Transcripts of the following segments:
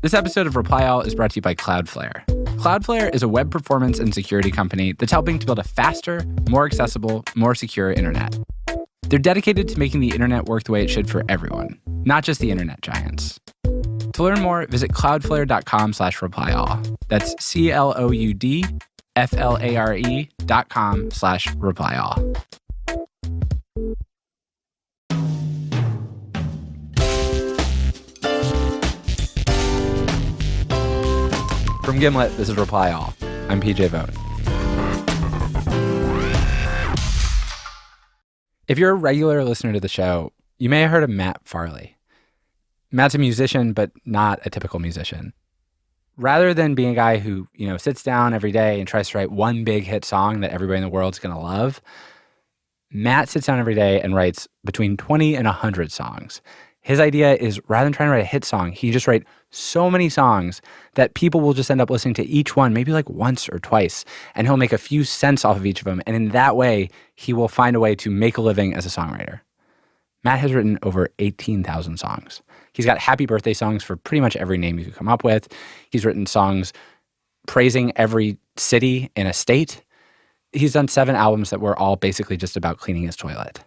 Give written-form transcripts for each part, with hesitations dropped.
This episode of Reply All is brought to you by Cloudflare. Cloudflare is a web performance and security company that's helping to build a faster, more accessible, more secure internet. They're dedicated to making the internet work the way it should for everyone, not just the internet giants. To learn more, visit cloudflare.com/replyall. That's CLOUDFLARE.com/replyall. From Gimlet, this is Reply All. I'm PJ Vogt. If you're a regular listener to the show, you may have heard of Matt Farley. Matt's a musician, but not a typical musician. Rather than being a guy who, sits down every day and tries to write one big hit song that everybody in the world's going to love, Matt sits down every day and writes between 20 and 100 songs. His idea is, rather than trying to write a hit song, he just write so many songs that people will just end up listening to each one, maybe like once or twice, and he'll make a few cents off of each of them. And in that way, he will find a way to make a living as a songwriter. Matt has written over 18,000 songs. He's got happy birthday songs for pretty much every name you could come up with. He's written songs praising every city in a state. He's done 7 albums that were all basically just about cleaning his toilet.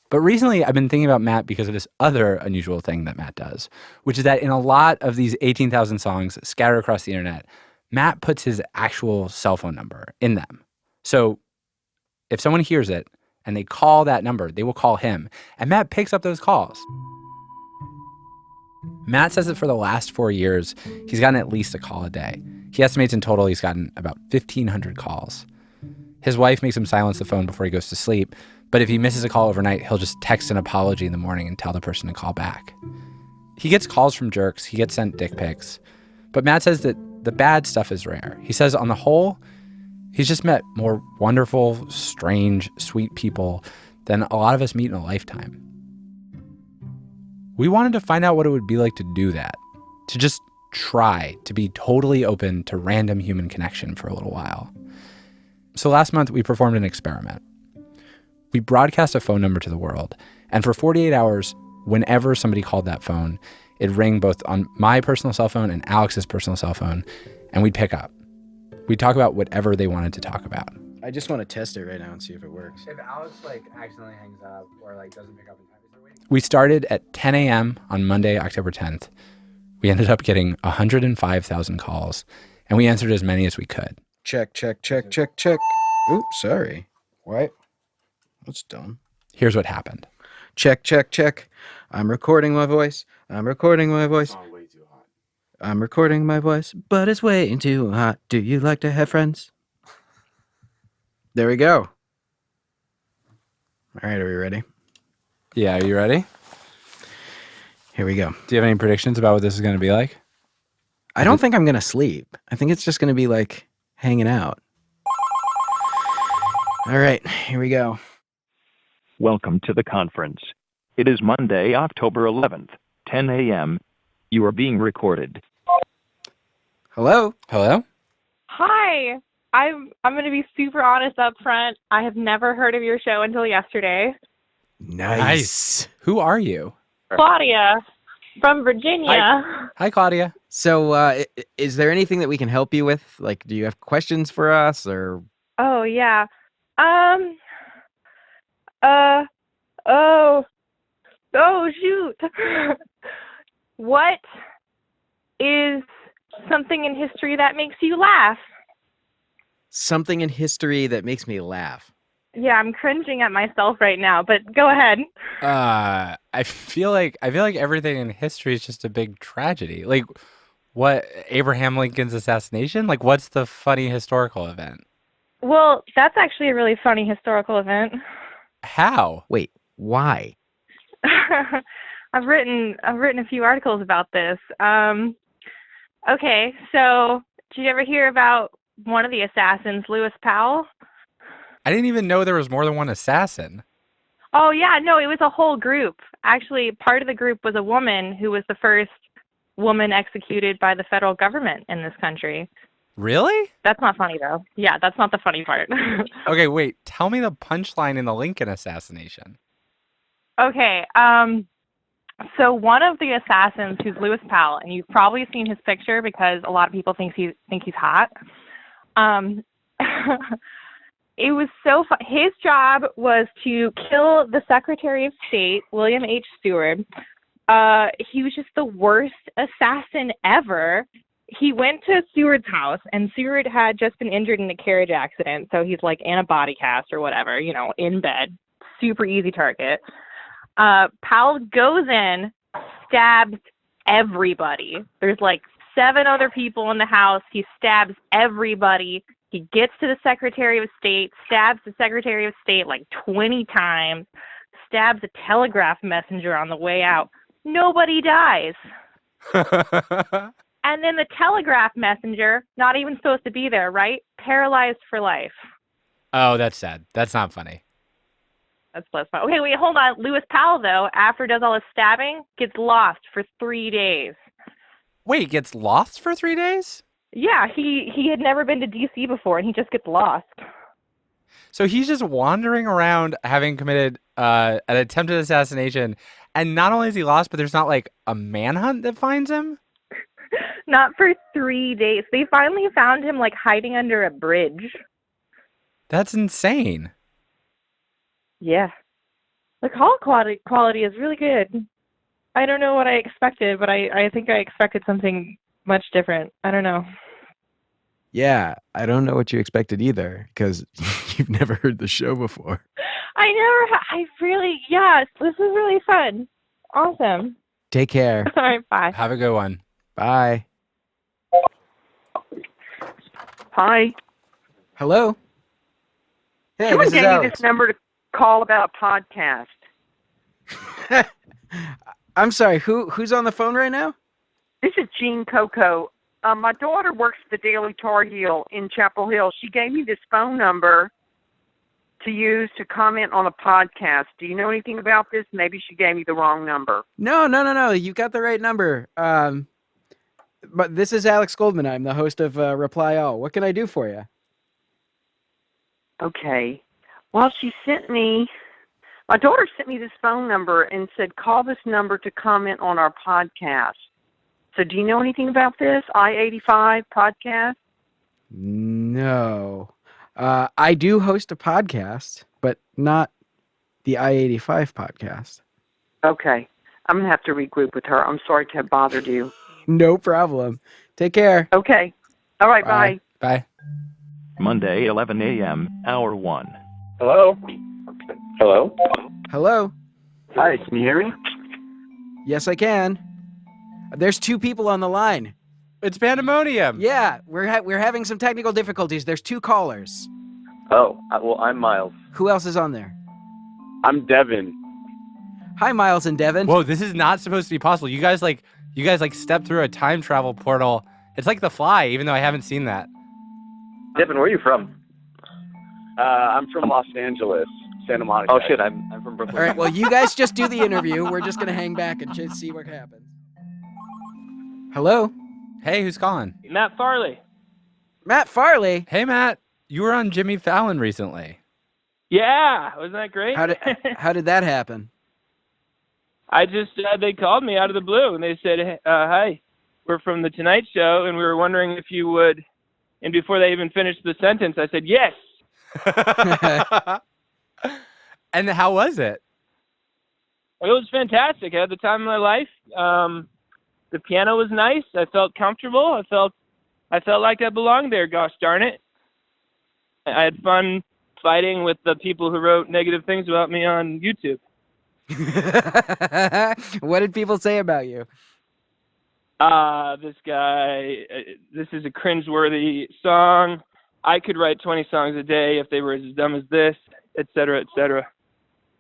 But recently, I've been thinking about Matt because of this other unusual thing that Matt does, which is that in a lot of these 18,000 songs scattered across the internet, Matt puts his actual cell phone number in them. So if someone hears it and they call that number, they will call him. And Matt picks up those calls. Matt says that for the last 4 years, he's gotten at least a call a day. He estimates in total he's gotten about 1,500 calls. His wife makes him silence the phone before he goes to sleep, but if he misses a call overnight, he'll just text an apology in the morning and tell the person to call back. He gets calls from jerks. He gets sent dick pics. But Matt says that the bad stuff is rare. He says on the whole, he's just met more wonderful, strange, sweet people than a lot of us meet in a lifetime. We wanted to find out what it would be like to do that, to just try to be totally open to random human connection for a little while. So last month, we performed an experiment. We broadcast a phone number to the world, and for 48 hours, whenever somebody called that phone, it'd ring both on my personal cell phone and Alex's personal cell phone, and we'd pick up. We'd talk about whatever they wanted to talk about. I just want to test it right now and see if it works. If Alex accidentally hangs up or doesn't pick up in time, is there waiting? We started at 10 a.m. on Monday, October 10th. We ended up getting 105,000 calls, and we answered as many as we could. Check, check, check, check, check. Oops, sorry. What? That's dumb. Here's what happened. Check, check, check. I'm recording my voice. I'm recording my voice. It's way too hot. I'm recording my voice, but it's way too hot. Do you like to have friends? There we go. All right, are we ready? Yeah, are you ready? Here we go. Do you have any predictions about what this is going to be like? I don't think I'm going to sleep. I think it's just going to be like hanging out. All right, here we go. Welcome to the conference. It is Monday, October 11th, 10 a.m. You are being recorded. Hello? Hello? Hi. I'm going to be super honest up front. I have never heard of your show until yesterday. Nice. Who are you? Claudia from Virginia. Hi, Claudia. So, is there anything that we can help you with? Like, do you have questions for us or? Oh, yeah. Shoot. What is something in history that makes you laugh? Something in history that makes me laugh. Yeah, I'm cringing at myself right now, but go ahead. I feel like everything in history is just a big tragedy. Like, what, Abraham Lincoln's assassination? Like, what's the funny historical event? Well, that's actually a really funny historical event. How? Wait, why? I've written a few articles about this. Okay, so did you ever hear about one of the assassins, Lewis Powell? I didn't even know there was more than one assassin. Oh, yeah, no, it was a whole group. Actually, part of the group was a woman who was the first woman executed by the federal government in this country. Really? That's not funny, though. Yeah, that's not the funny part. Okay, wait. Tell me the punchline in the Lincoln assassination. Okay, So one of the assassins, who's Lewis Powell, and you've probably seen his picture because a lot of people think he's hot. It was so fun. His job was to kill the Secretary of State, William H. Seward. He was just the worst assassin ever. He went to Seward's house, and Seward had just been injured in a carriage accident, so he's like in a body cast or whatever, in bed. Super easy target. Powell goes in, stabs everybody. There's like 7 other people in the house. He stabs everybody. He gets to the Secretary of State, stabs the Secretary of State like 20 times, stabs a telegraph messenger on the way out. Nobody dies. And then the telegraph messenger, not even supposed to be there, right? Paralyzed for life. Oh, that's sad. That's not funny. That's less fun. Okay, wait, hold on. Lewis Powell, though, after does all his stabbing, gets lost for 3 days. Wait, gets lost for 3 days? Yeah, he had never been to D.C. before, and he just gets lost. So he's just wandering around having committed an attempted assassination, and not only is he lost, but there's not like a manhunt that finds him? Not for 3 days. They finally found him like hiding under a bridge. That's insane. Yeah. The call quality is really good. I don't know what I expected, but I think I expected something much different. I don't know. Yeah, I don't know what you expected either, because you've never heard the show before. Yes, this is really fun. Awesome. Take care. All right, bye. Have a good one. Bye. Hi. Hello? Hey, Someone this is gave me Alex. this number to call about a podcast. I'm sorry, who's on the phone right now? This is Jean Coco. My daughter works at the Daily Tar Heel in Chapel Hill. She gave me this phone number to use to comment on a podcast. Do you know anything about this? Maybe she gave me the wrong number. No. You got the right number. But this is Alex Goldman. I'm the host of Reply All. What can I do for you? Okay. Well, my daughter sent me this phone number and said, call this number to comment on our podcast. So do you know anything about this I-85 podcast? No. I do host a podcast, but not the I-85 podcast. Okay. I'm going to have to regroup with her. I'm sorry to have bothered you. No problem. Take care. Okay. All right, bye. Bye. Monday, 11 a.m., Hour 1. Hello? Hello? Hello? Hi, can you hear me? Yes, I can. There's 2 people on the line. It's pandemonium. Yeah, we're having some technical difficulties. There's 2 callers. Oh, well, I'm Miles. Who else is on there? I'm Devin. Hi, Miles and Devin. Whoa, this is not supposed to be possible. You guys step through a time travel portal. It's like The Fly, even though I haven't seen that. Devin, where are you from? I'm from Los Angeles, Santa Monica. Oh, shit, I'm from Brooklyn. All right, well, you guys just do the interview. We're just going to hang back and just see what happens. Hello? Hey, who's calling? Matt Farley. Matt Farley? Hey, Matt. You were on Jimmy Fallon recently. Yeah, wasn't that great? How did that happen? I just they called me out of the blue and they said, "Hi, we're from the Tonight Show, and we were wondering if you would." And before they even finished the sentence, I said, "Yes." And how was it? It was fantastic. I had the time of my life. The piano was nice. I felt comfortable. I felt like I belonged there. Gosh darn it! I had fun fighting with the people who wrote negative things about me on YouTube. What did people say about you? This guy, this is a cringeworthy song. I could write 20 songs a day if they were as dumb as this, et cetera, et cetera.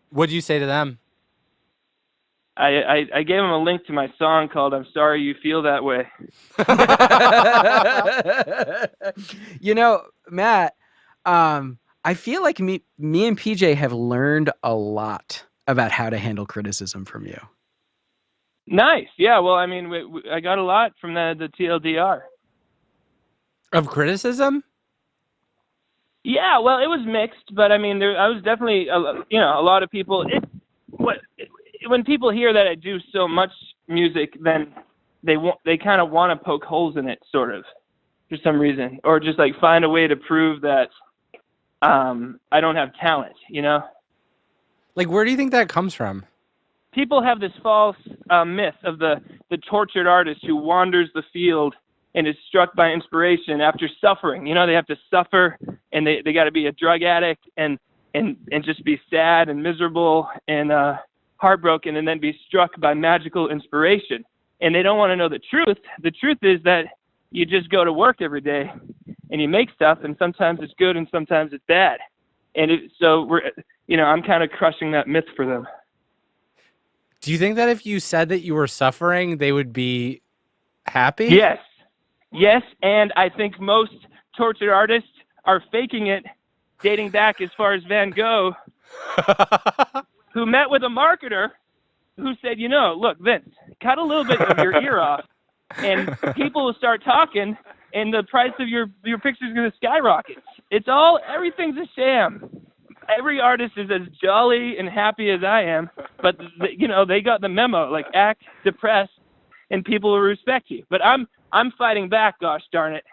What'd you say to them? I gave him a link to my song called I'm Sorry You Feel That Way. You know, Matt, I feel like me and PJ have learned a lot about how to handle criticism from you. Nice. Yeah, well, I mean, I got a lot from the TLDR. Of criticism? Yeah, well, it was mixed, but I mean, I was definitely, a lot of people. It when people hear that I do so much music, then they kind of want to poke holes in it, sort of, for some reason, or just like find a way to prove that I don't have talent, you know? Like, where do you think that comes from? People have this false myth of the tortured artist who wanders the field and is struck by inspiration after suffering. You know, they have to suffer, and they got to be a drug addict and just be sad and miserable and heartbroken, and then be struck by magical inspiration. And they don't want to know the truth. The truth is that you just go to work every day and you make stuff, and sometimes it's good and sometimes it's bad. And I'm kind of crushing that myth for them. Do you think that if you said that you were suffering, they would be happy? Yes, and I think most tortured artists are faking it, dating back as far as Van Gogh, who met with a marketer who said, look, Vince, cut a little bit of your ear off, and people will start talking, and the price of your picture is going to skyrocket. Everything's a sham. Every artist is as jolly and happy as I am, but they got the memo, like act depressed, and people will respect you. But I'm fighting back, gosh darn it.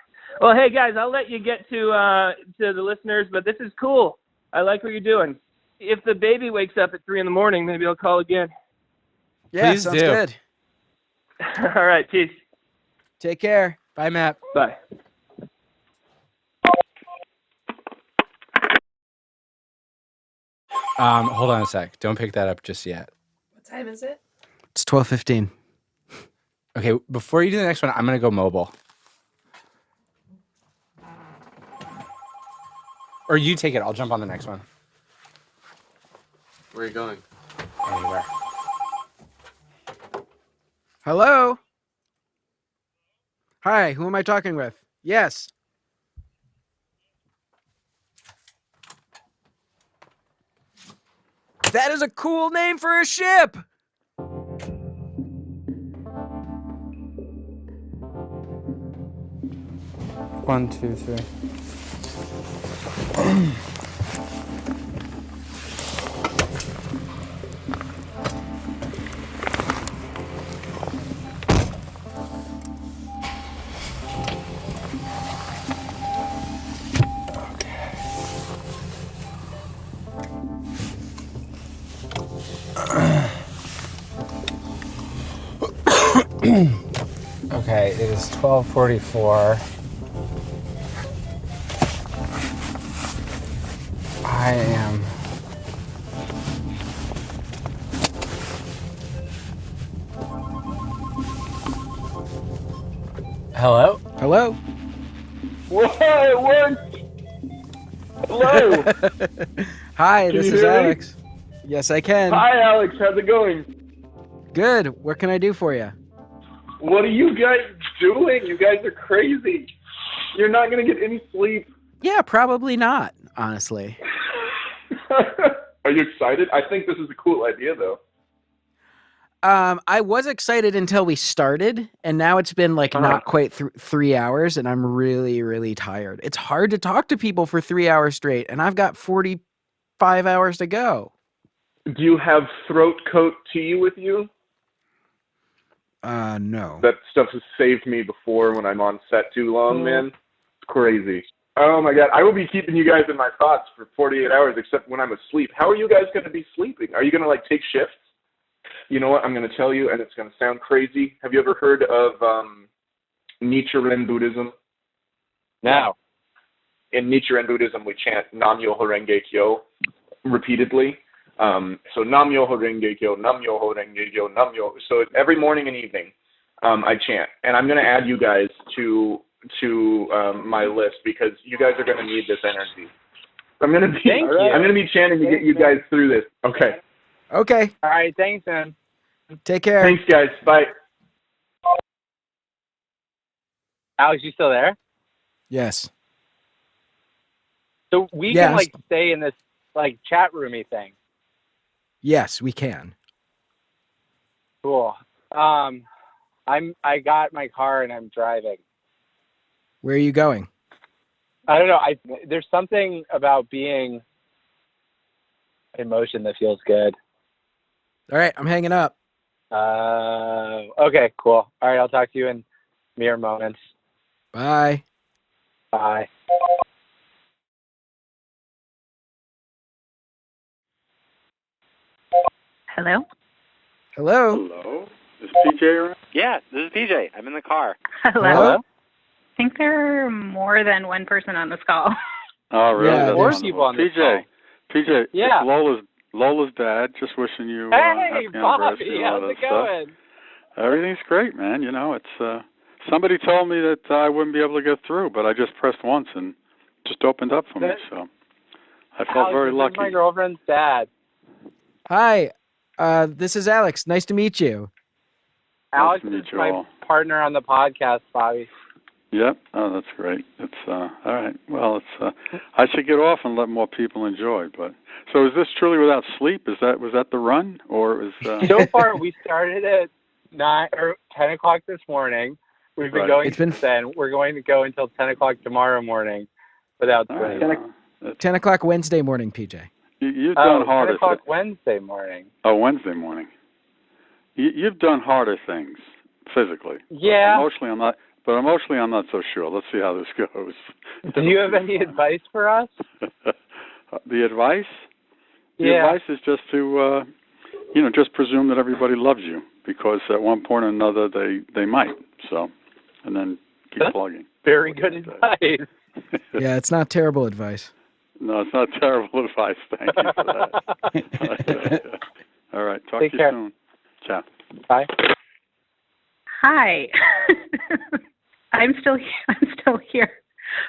Well, hey guys, I'll let you get to the listeners, but this is cool. I like what you're doing. If the baby wakes up at 3 a.m, maybe I'll call again. Yeah, Please sounds do. good. All right, peace. Take care. Bye, Matt. Bye. Hold on a sec. Don't pick that up just yet. What time is it? It's 12:15. Okay, before you do the next one, I'm going to go mobile. Or you take it. I'll jump on the next one. Where are you going? Anywhere. Hello? Hi, who am I talking with? Yes. That is a cool name for a ship. One, two, three. Okay, it is 12:44. I am Hello? Hello? Whoa, it worked! Hello! Hi, Can this you is hear me? Alex. Yes, I can. Hi, Alex. How's it going? Good. What can I do for you? What are you guys doing? You guys are crazy. You're not going to get any sleep. Yeah, probably not, honestly. Are you excited? I think this is a cool idea, though. I was excited until we started, and now it's been like not quite 3 hours, and I'm really, really tired. It's hard to talk to people for 3 hours straight, and I've got 45 hours to go. Do you have throat coat tea with you? No. That stuff has saved me before when I'm on set too long, man. It's crazy. Oh my God, I will be keeping you guys in my thoughts for 48 hours, except when I'm asleep. How are you guys going to be sleeping? Are you going to like take shifts? You know what? I'm going to tell you, and it's going to sound crazy. Have you ever heard of Nichiren Buddhism? Now. In Nichiren Buddhism, we chant Nam-myoho Renge Kyo repeatedly. So Nam-myoho Renge Kyo, Nam-myoho Renge Kyo, Nam-myoho. So every morning and evening, I chant, and I'm going to add you guys to my list because you guys are going to need this energy. I'm going to be chanting to get you guys through this. Okay. Okay. All right, thanks, man. Take care. Thanks, guys. Bye. Alex, you still there? Yes. So we Yes. can like stay in this like chat roomy thing. Yes, we can. Cool. I got my car and I'm driving. Where are you going? I don't know. There's something about being in motion that feels good. All right, I'm hanging up. Okay, cool. All right, I'll talk to you in mere moments. Bye. Bye. Hello? Hello. Hello? Is PJ around? Yeah, this is PJ. I'm in the car. Hello? I think there are more than one person on this call. Oh, really? Yeah, That's More wonderful. people on this PJ, PJ, Yeah. it's Lola's dad. Just wishing you Hey, happy Bobby, anniversary and all how's that it stuff. going? Everything's great, man. You know, it's somebody told me that I wouldn't be able to get through, but I just pressed once and just opened up for me. So I felt Alex, very this is lucky. my girlfriend's dad. Hi. This is Alex. Nice to meet you. Alex to meet is you my all. partner on the podcast, Bobby. Yep. Oh, that's great. It's all right. Well, it's I should get off and let more people enjoy. But so is this truly without sleep? Was that the run, or is So far, we started at 9 or 10 o'clock this morning. We've been Right. going It's been since then. We're going to go until 10 o'clock tomorrow morning without all sleep. right, well, 10 o'clock Wednesday morning, PJ. you've done 10 harder o'clock things. Wednesday morning. Oh, Wednesday morning. You've done harder things physically. Yeah. Emotionally, I'm not so sure. Let's see how this goes. Do you have any advice for us? The advice? The Yeah. advice is just to, just presume that everybody loves you, because at one point or another they might. So, and then keep That's plugging. Very good advice. Yeah, it's not terrible advice. No, it's not terrible advice. Thank you for that. All right. Talk Take to you care. soon. Ciao. Bye. Hi. I'm still here.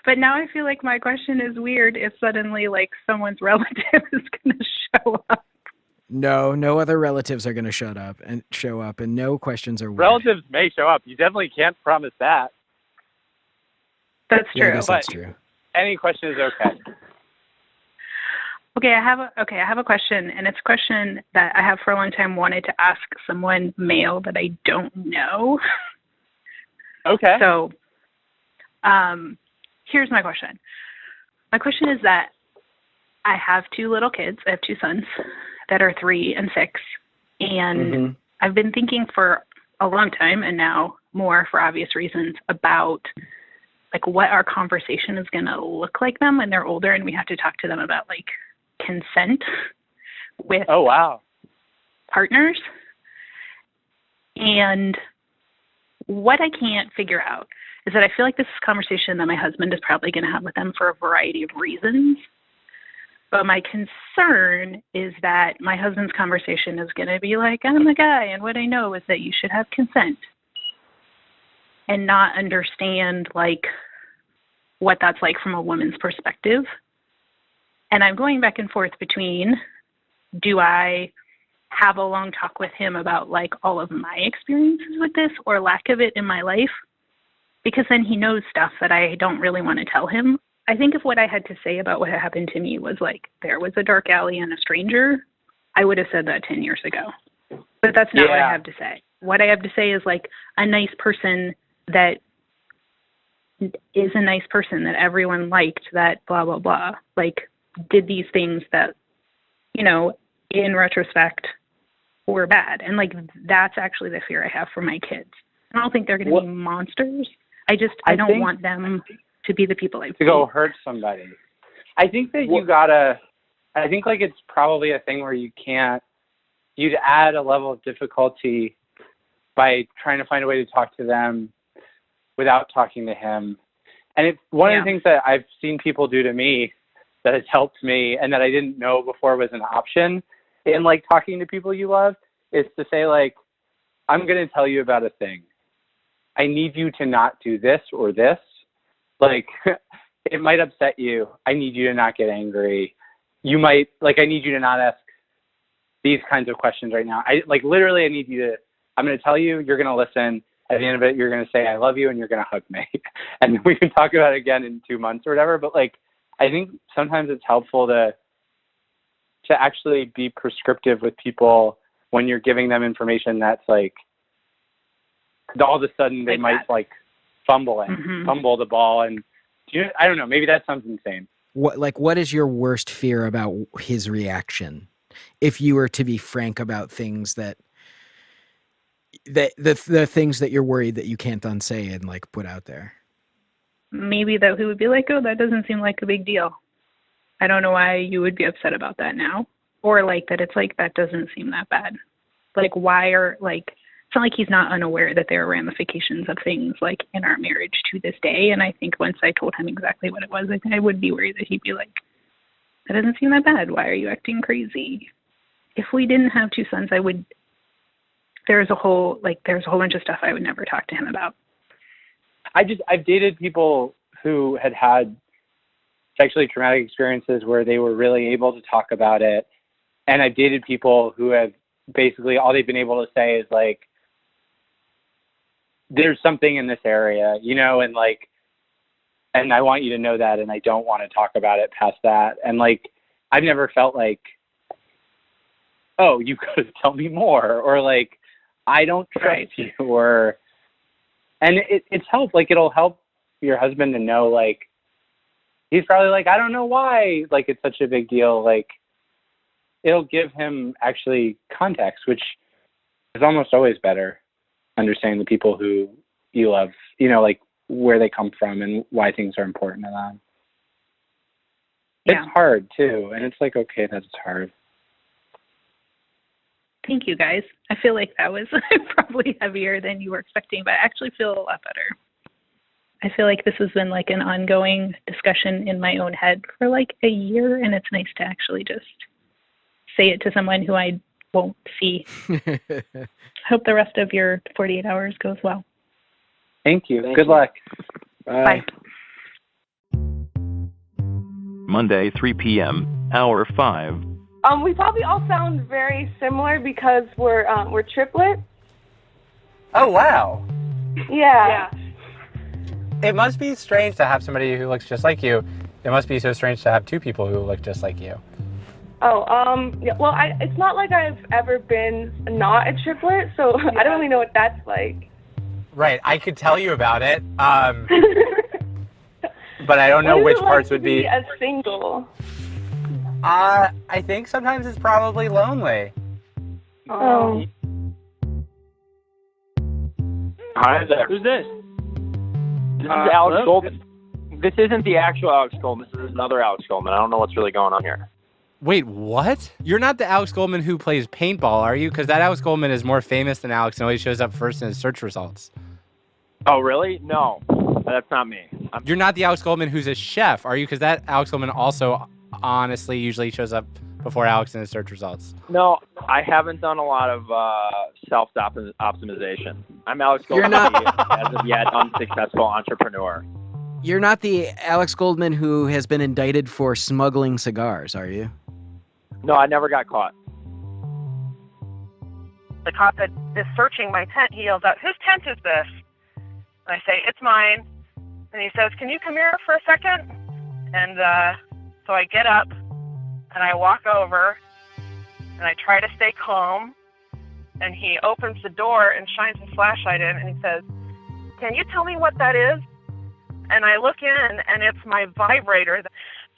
But now I feel like my question is weird if suddenly like someone's relative is going to show up. No other relatives are going to show up, and no questions are weird. Relatives may show up. You definitely can't promise that. That's Yeah, I true. guess that's true. Any question is okay. Okay, I have a question, and it's a question that I have for a long time wanted to ask someone male that I don't know. Okay. So, here's my question. My question is that I have two little kids. I have two sons that are 3 and 6, and I've been thinking for a long time, and now more for obvious reasons, about like what our conversation is going to look like them when they're older, and we have to talk to them about like consent with Oh, wow. partners. And what I can't figure out is that I feel like this is a conversation that my husband is probably going to have with them for a variety of reasons. But my concern is that my husband's conversation is going to be like, I'm a guy, and what I know is that you should have consent, and not understand like what that's like from a woman's perspective. And I'm going back and forth between, do I have a long talk with him about like all of my experiences with this or lack of it in my life? Because then he knows stuff that I don't really want to tell him. I think if what I had to say about what happened to me was like, there was a dark alley and a stranger, I would have said that 10 years ago. But that's not what I have to say. What I have to say is like a nice person that is a nice person that everyone liked, that blah, blah, blah, like did these things that, you know, in retrospect were bad. And like, that's actually the fear I have for my kids. I don't think they're going to be monsters. I don't want them to be the people I to go hurt somebody. I think that I think like it's probably a thing where you'd add a level of difficulty by trying to find a way to talk to them without talking to him. And it's one of the things that I've seen people do to me that has helped me and that I didn't know before was an option in like talking to people you love is to say like, I'm going to tell you about a thing. I need you to not do this or this. Like, it might upset you. I need you to not get angry. I need you to not ask these kinds of questions right now. I'm going to tell you, you're going to listen. At the end of it, you're going to say, I love you, and you're going to hug me. And we can talk about it again in 2 months or whatever. But like, I think sometimes it's helpful to actually be prescriptive with people when you're giving them information that's like, all of a sudden they might like fumble the ball. And I don't know, maybe that sounds insane. What is your worst fear about his reaction? if you were to be frank about things that the things that you're worried that you can't unsay and like put out there? Maybe that he would be like, oh, that doesn't seem like a big deal. I don't know why you would be upset about that now. Or like that it's like, that doesn't seem that bad. Like why are like, it's not like he's not unaware that there are ramifications of things like in our marriage to this day. And I think once I told him exactly what it was, I would be worried that he'd be like, that doesn't seem that bad. Why are you acting crazy? If we didn't have two sons, there's a whole bunch of stuff I would never talk to him about. I've dated people who had sexually traumatic experiences where they were really able to talk about it. And I've dated people who have basically all they've been able to say is like, there's something in this area, you know, and like, and I want you to know that, and I don't want to talk about it past that. And like, I've never felt like, oh, you could tell me more, or like, I don't trust you, and it's helped. Like, it'll help your husband to know, like, he's probably like, I don't know why, like, it's such a big deal. Like, it'll give him actually context, which is almost always better, understanding the people who you love, you know, like where they come from and why things are important to them. Yeah. It's hard too. And it's like, okay, that's hard. Thank you, guys. I feel like that was probably heavier than you were expecting, but I actually feel a lot better. I feel like this has been like an ongoing discussion in my own head for like a year, and it's nice to actually just say it to someone who I won't see. Hope the rest of your 48 hours goes well. Thank you. Good luck. Bye. Monday, 3 p.m., hour 5. We probably all sound very similar because we're triplets. Oh, wow. Yeah. It must be strange to have somebody who looks just like you. It must be so strange to have two people who look just like you. Oh, yeah, well, it's not like I've ever been not a triplet, so I don't really know what that's like. Right, I could tell you about it, but I don't know which parts would be a single. I think sometimes it's probably lonely. Oh. Hi there. Who's this? This is Alex Goldman. This isn't the actual Alex Goldman. This is another Alex Goldman. I don't know what's really going on here. Wait, what? You're not the Alex Goldman who plays paintball, are you? Because that Alex Goldman is more famous than Alex and always shows up first in his search results. Oh, really? No, that's not me. You're not the Alex Goldman who's a chef, are you? Because that Alex Goldman also honestly usually shows up before Alex in his search results. No, I haven't done a lot of self-optimization. I'm Alex Goldman, as of yet unsuccessful entrepreneur. You're not the Alex Goldman who has been indicted for smuggling cigars, are you? No, I never got caught. The cop that is searching my tent, he yells out, "Whose tent is this?" And I say, "It's mine." And he says, "Can you come here for a second?" And so I get up and I walk over and I try to stay calm. And he opens the door and shines his flashlight in and he says, "Can you tell me what that is?" And I look in and it's my vibrator.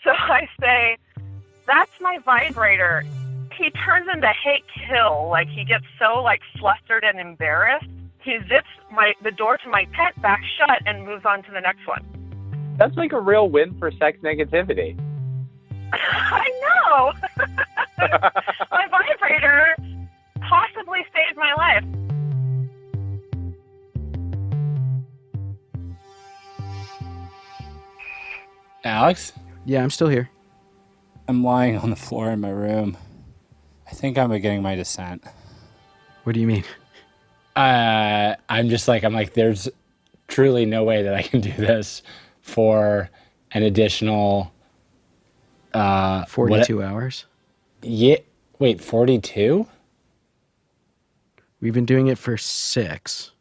So I say, "That's my vibrator." He turns into Hate Kill. Like, he gets so, like, flustered and embarrassed. He zips the door to my tent back shut and moves on to the next one. That's like a real win for sex negativity. I know. My vibrator possibly saved my life. Alex? Yeah, I'm still here. I'm lying on the floor in my room. I think I'm beginning my descent. What do you mean? I'm like, there's truly no way that I can do this for an additional 42 hours? Yeah. Wait, 42? We've been doing it for 6.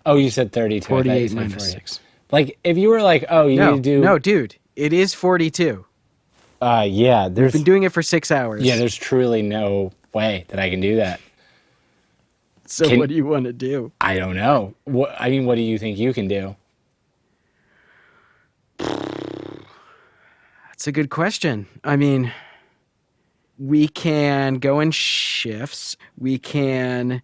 Oh, you said 32. 48 minus 6. Like, if you were like, oh, you need to do... No, dude. It is 42. Yeah. We've been doing it for 6 hours. Yeah, there's truly no way that I can do that. So what do you want to do? I don't know. What do you think you can do? That's a good question. I mean, We can go in shifts. We can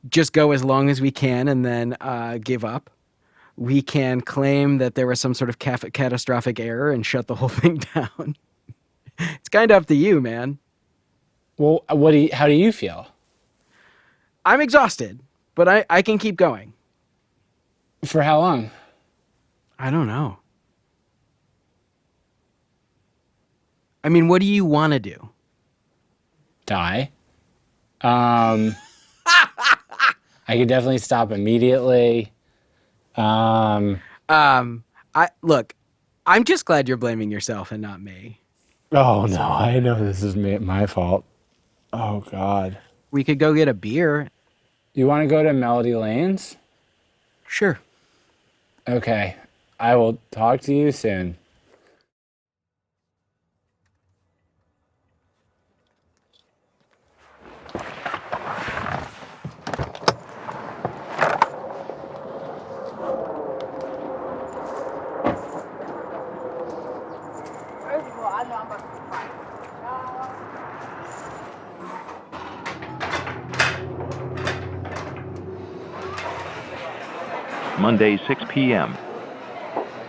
just go as long as we can and then give up. We can claim that there was some sort of catastrophic error and shut the whole thing down. It's kind of up to you, man. Well, how do you feel? I'm exhausted, but I can keep going. For how long? I don't know. I mean, what do you want to do? Die. I could definitely stop immediately. Look, I'm just glad you're blaming yourself and not me. Oh no, I know this is my fault. Oh God. We could go get a beer. You want to go to Melody Lanes? Sure. Okay. I will talk to you soon. Monday, 6 p.m.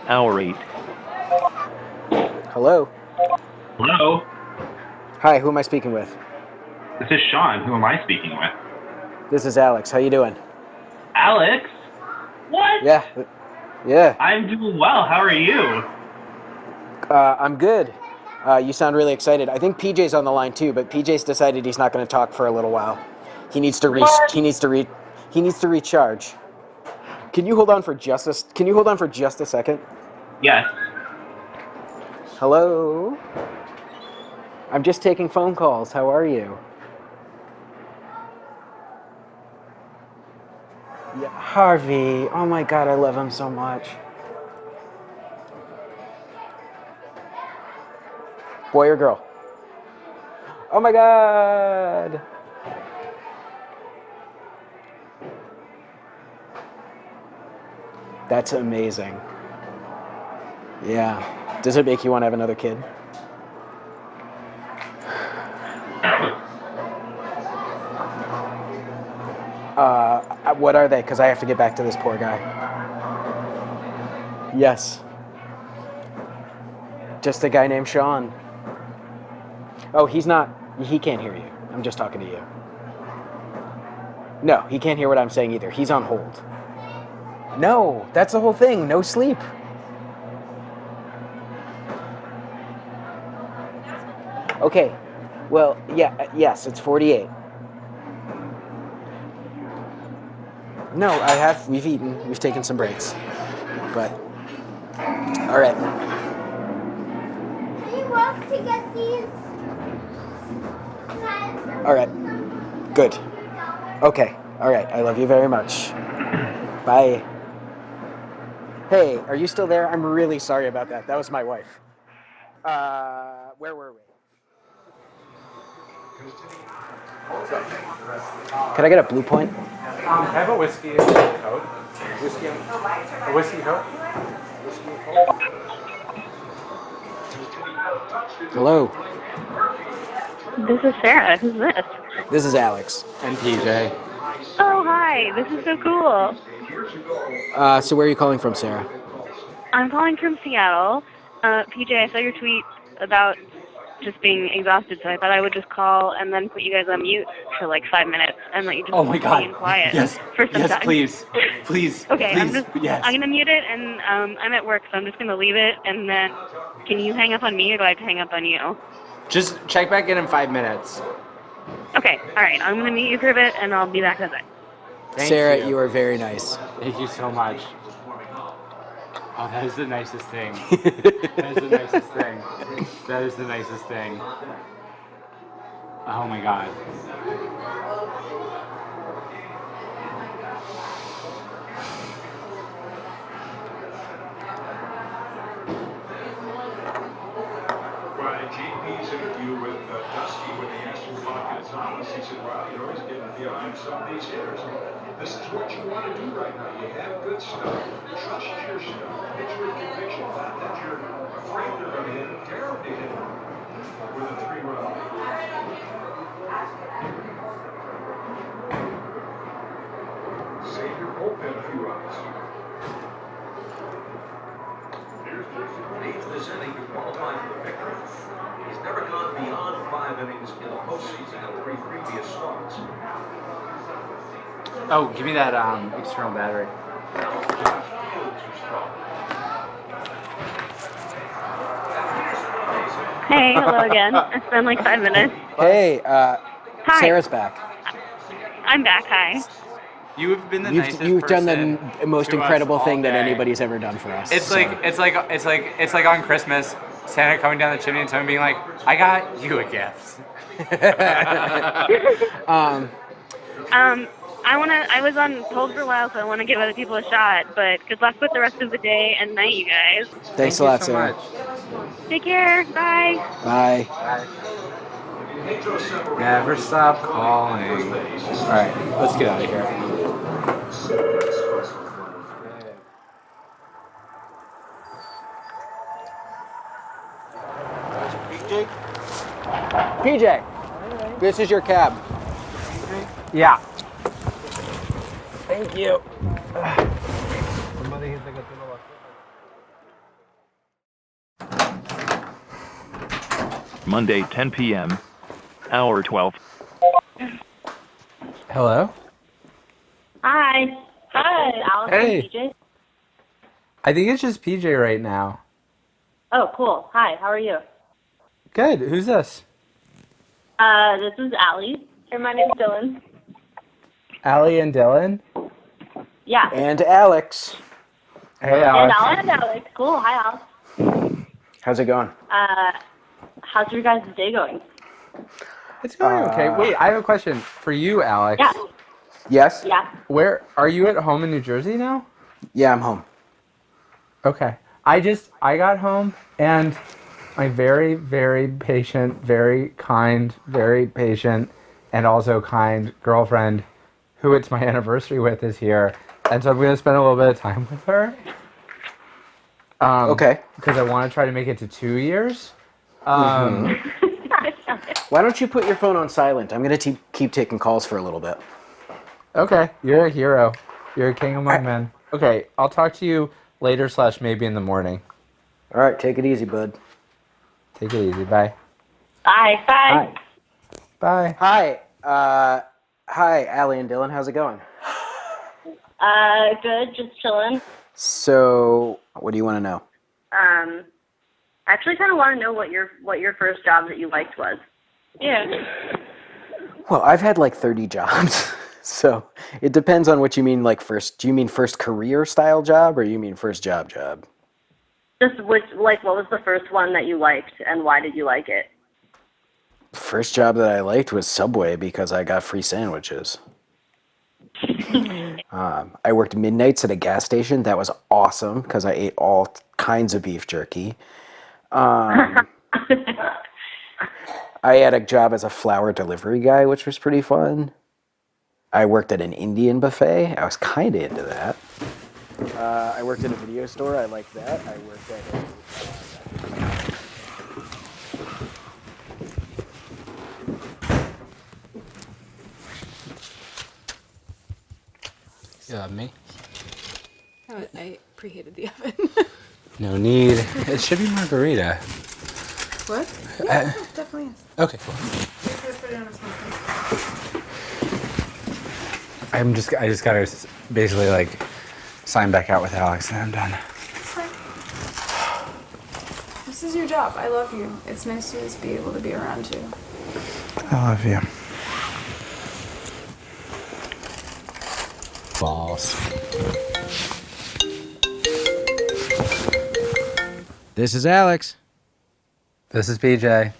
Hour 8. Hello. Hello. Hi, who am I speaking with? This is Sean. Who am I speaking with? This is Alex. How you doing? Alex? What? Yeah. I'm doing well. How are you? I'm good. You sound really excited. I think PJ's on the line too, but PJ's decided he's not going to talk for a little while. He needs to recharge. Can you hold on for just a second? Yes. Hello? I'm just taking phone calls. How are you? Yeah, Harvey. Oh my God, I love him so much. Boy or girl? Oh my God. That's amazing. Yeah. Does it make you want to have another kid? What are they? Because I have to get back to this poor guy. Yes. Just a guy named Sean. Oh, he can't hear you. I'm just talking to you. No, he can't hear what I'm saying either. He's on hold. No, that's the whole thing. No sleep. Okay. Well, yes, it's 48. No, we've eaten. We've taken some breaks. But, all right. We want to get these. All right. Good. Okay. All right. I love you very much. Bye. Hey, are you still there? I'm really sorry about that. That was my wife. Where were we? Could I get a Blue Point? I have a whiskey and Coke. A whiskey Coke? Hello. This is Sarah. Who's this? This is Alex. And PJ. Oh, hi. This is so cool. So where are you calling from, Sarah? I'm calling from Seattle. PJ, I saw your tweet about just being exhausted, so I thought I would just call and then put you guys on mute for like 5 minutes and let you just be quiet for some time. Please. Okay, please, I'm gonna mute it, and I'm at work, so I'm just gonna leave it, and then can you hang up on me, or do I have to hang up on you? Just check back in 5 minutes. Okay, all right, I'm gonna mute you for a bit, and I'll be back in a sec. Sarah, you are very nice. Thank you so much. Oh, that is the nicest thing. That is the nicest thing. That is the nicest thing. Oh my God. Right, JP's interview with Dusty when they asked him about Gonzalez, he said, well, he's getting behind some of these hitters. This is what you want to do right now. You have good stuff. Trust your stuff. Pitch with conviction. Not that you're afraid of a hit, terribly hit. with a 3-run lead. Save your bullpen a few runs. Needs this inning to qualify for the victory. He's never gone beyond 5 innings in the postseason in 3 previous starts. Oh, give me that external battery. Hey, hello again. It's been like 5 minutes. Hey, Hi. Sarah's back. I'm back. Hi. You've been the You've done the most to us incredible all thing that day. anybody's ever done for us. It's so. like on Christmas, Santa coming down the chimney and someone being like, "I got you a gift." I was on hold for a while, so I want to give other people a shot. But good luck with the rest of the day and night, you guys. Thanks a lot, Sarah. Take care. Bye. Bye. Never stop calling. All right, let's get out of here. PJ, this is your cab. Yeah. Thank you. Monday, 10 p.m., hour 12. Hello? Hi. Hi, Alice Hey. and PJ. I think it's just PJ right now. Oh, cool. Hi, how are you? Good. Who's this? This is Allie. And my name's Dylan. Allie and Dylan? Yeah. And Alex. Hey, Alex. And Alex. Cool. Hi, Alex. How's it going? How's your guys' day going? It's going okay. Wait, I have a question for you, Alex. Yeah. Yes? Yeah. Where are you at home in New Jersey now? Yeah, I'm home. Okay. I got home and my very, very patient, very kind, very patient, and also kind girlfriend, who it's my anniversary with, is here. And so I'm going to spend a little bit of time with her. Okay. Because I want to try to make it to 2 years. Why don't you put your phone on silent? I'm going to keep taking calls for a little bit. Okay. You're a hero. You're a king among men. Okay. I'll talk to you later / maybe in the morning. All right. Take it easy, bud. Take it easy. Bye. Bye. Bye. Bye. Hi. Hi, Allie and Dylan. How's it going? Good. Just chilling. So, what do you want to know? I actually kind of want to know what your first job that you liked was. Yeah. Well, I've had like 30 jobs. So, it depends on what you mean, like first. Do you mean first career style job or you mean first job? Just what was the first one that you liked and why did you like it? First job that I liked was Subway because I got free sandwiches. I worked midnights at a gas station. That was awesome because I ate all kinds of beef jerky. I had a job as a flower delivery guy, which was pretty fun. I worked at an Indian buffet. I was kind of into that. I worked at a video store. I liked that. I worked at You love me? I preheated the oven. No need. It should be margarita. What? Yeah, it definitely is. Okay, cool. Put it on a smoker. I just gotta basically like sign back out with Alex and I'm done. This is your job. I love you. It's nice to just be able to be around you. I love you. Balls. This is Alex. This is PJ.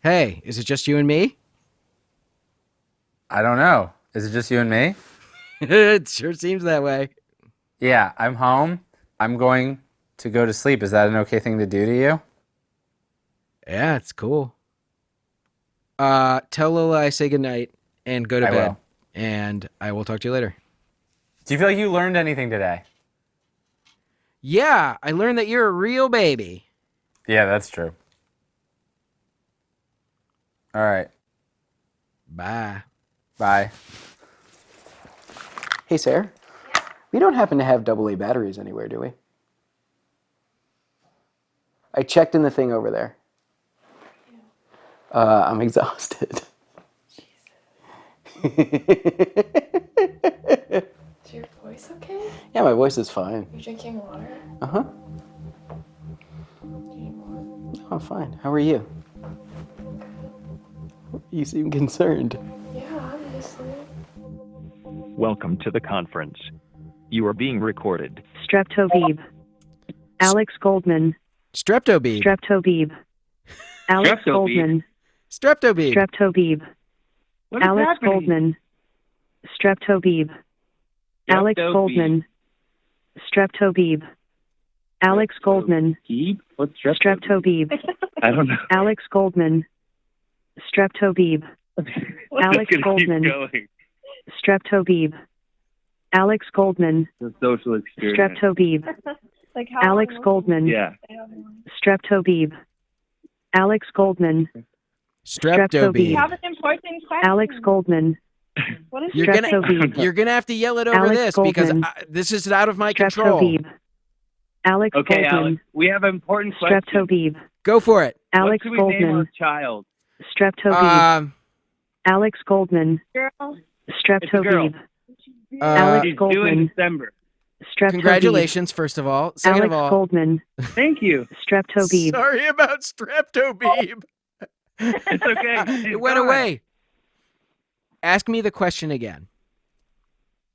Hey, is it just you and me? I don't know. Is it just you and me? It sure seems that way. Yeah, I'm home. I'm going to go to sleep. Is that an okay thing to do to you? Yeah, it's cool. Tell Lola I say goodnight and go to I bed. will. And I will talk to you later. Do you feel like you learned anything today? Yeah, I learned that you're a real baby. Yeah, that's true. All right. Bye. Bye. Hey, Sarah. We don't happen to have AA batteries anywhere, do we? I checked in the thing over there. I'm exhausted. Is your voice okay? Yeah, my voice is fine. You're drinking water? Uh-huh. I'm fine. How are you? You seem concerned. Yeah, obviously. Welcome to the conference. You are being recorded. Streptobeeb. Alex Goldman. Streptobeeb. Streptobeeb. Alex Streptobeeb. Goldman. Streptobeeb. Streptobeeb. What is Alex happening? Goldman. Streptobeeb. Alex Streptobeeb. Goldman. Streptobeeb. Alex Goldman. What's Streptobeeb. I don't know. Alex Goldman. Streptobeeb. Alex Goldman. Streptobeeb. Alex Goldman. The social experiment. Streptobeeb. Like Alex Goldman. Yeah. Streptobeeb. Alex Goldman. Streptobeeb. You have an important question. Alex Goldman. What is You're gonna have to yell it over Alex this because Goldman. this is out of my control. Streptobeeb. Alex Okay, Goldman. Alex, we have an important question. Streptobeeb. Go for it. Alex what should we name our Goldman. child? Streptobeeb. Alex Goldman. Girl. It's a girl. Streptobeeb. Alex She's due in Goldman. December. Streptobeeb. Congratulations, first of all. Second Alex of all, Goldman. Thank you. Streptobeeb. sorry about Streptobeeb. It's okay. It went away. Ask me the question again.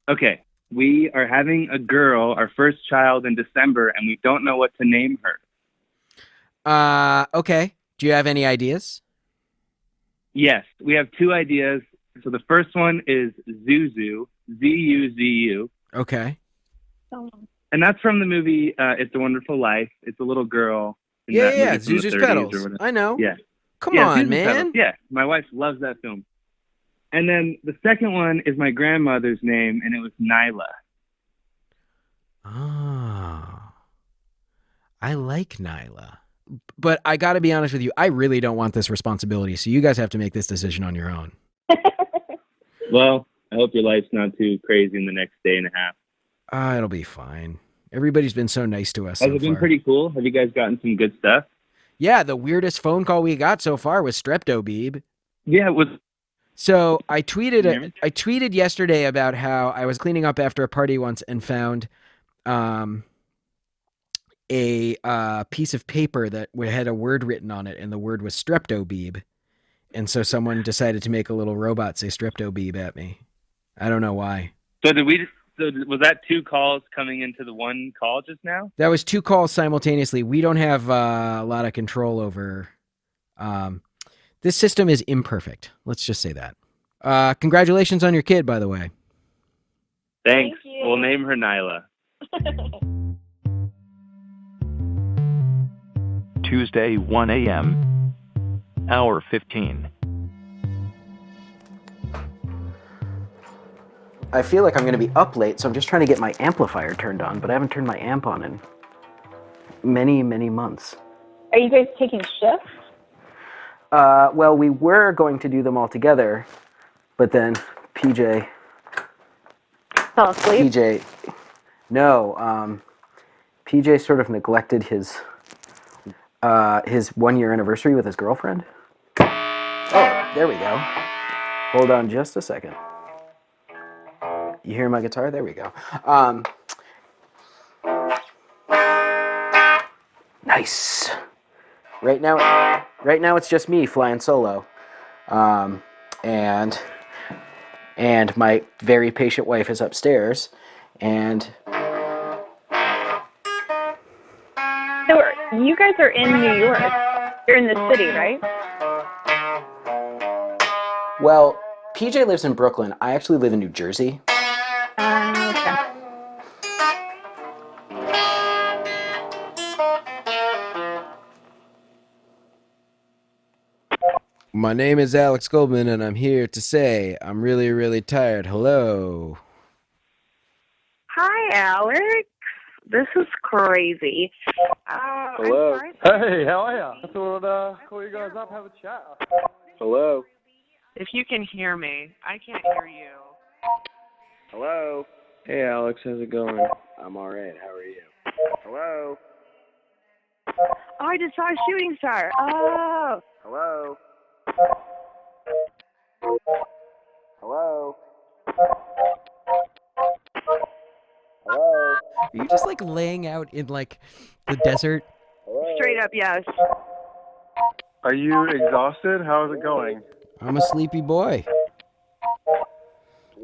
Okay. We are having a girl, our first child in December, and we don't know what to name her. Okay. Do you have any ideas? Yes, we have two ideas. So the first one is Zuzu, Z-U-Z-U. Okay. And that's from the movie It's a Wonderful Life. It's a little girl. In Yeah, that yeah, movie from the Zuzu's 30s or Petals. whatever. I know. Yeah. Come Yeah, on, Zuzu's man. Petals. Yeah, my wife loves that film. And then the second one is my grandmother's name, and it was Nyla. Ah. I like Nyla. But I got to be honest with you, I really don't want this responsibility, so you guys have to make this decision on your own. Well, I hope your life's not too crazy in the next day and a half. It'll be fine. Everybody's been so nice to us Has so it been far. pretty cool? Have you guys gotten some good stuff? Yeah, the weirdest phone call we got so far was Streptobeeb. Yeah, it was. So I tweeted yesterday about how I was cleaning up after a party once and found a piece of paper that had a word written on it, and the word was Streptobeeb. And so someone decided to make a little robot say Streptobeeb at me. I don't know why. So was that two calls coming into the one call just now? That was two calls simultaneously. We don't have a lot of control over. This system is imperfect. Let's just say that. Congratulations on your kid, by the way. Thanks. We'll name her Nyla. Tuesday, 1 a.m., hour 15. I feel like I'm going to be up late, so I'm just trying to get my amplifier turned on, but I haven't turned my amp on in many, many months. Are you guys taking shifts? Well, we were going to do them all together, but then PJ... Fell asleep? PJ sort of neglected his 1-year anniversary with his girlfriend. Oh, there we go. Hold on just a second. You hear my guitar? There we go. Nice. Right now it's just me flying solo. And my very patient wife is upstairs, and So you guys are in New York. You're in the city, right? well, PJ lives in Brooklyn. I actually live in New Jersey. Okay. My name is Alex Goldman, and I'm here to say I'm really, really tired. Hello. Hi, Alex. This is crazy. Hello. Hey, how are ya? I thought I'd call you guys up, have a chat. Hello? If you can hear me, I can't hear you. Hello? Hey, Alex, how's it going? I'm all right. How are you? Hello? Oh, I just saw a shooting star. Oh. Hello? Hello? Hello? Are you just like laying out in like the desert? Straight up, yes. Are you exhausted? How's it going? I'm a sleepy boy.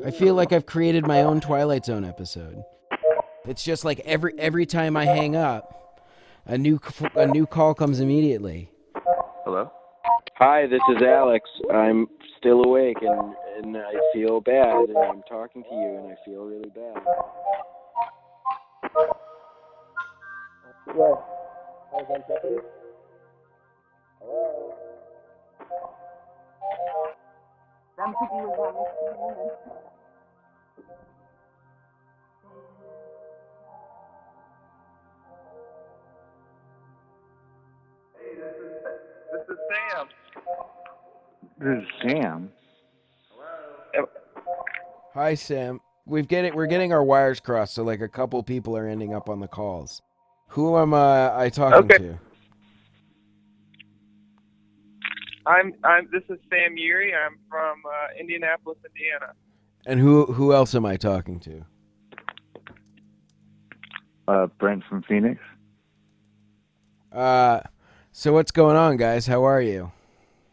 I feel like I've created my own Twilight Zone episode. It's just like every time I hang up, a new call comes immediately. Hello? Hi, this is Alex. I'm still awake and I feel bad and I'm talking to you and I feel really bad. Hello? Hello? This is Sam. This is Sam. Hi, Sam. We're getting our wires crossed, so like a couple people are ending up on the calls. Who am I talking to? This is Sam Yuri. I'm from Indianapolis, Indiana. And who else am I talking to? Brent from Phoenix. So what's going on, guys? How are you?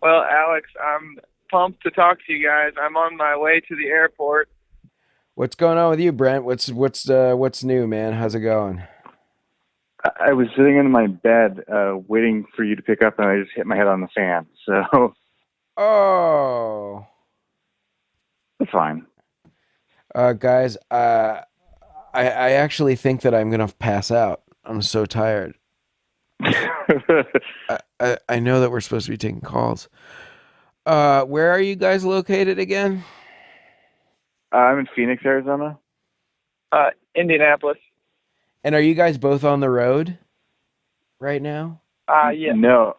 Well, Alex, I'm pumped to talk to you guys. I'm on my way to the airport. What's going on with you, Brent? What's new, man? How's it going? I was sitting in my bed waiting for you to pick up, and I just hit my head on the fan. So. Oh. It's fine. Guys, I actually think that I'm gonna pass out. I'm so tired. I know that we're supposed to be taking calls. Where are you guys located again? I'm in Phoenix, Arizona. Indianapolis. And are you guys both on the road right now? Yeah. No.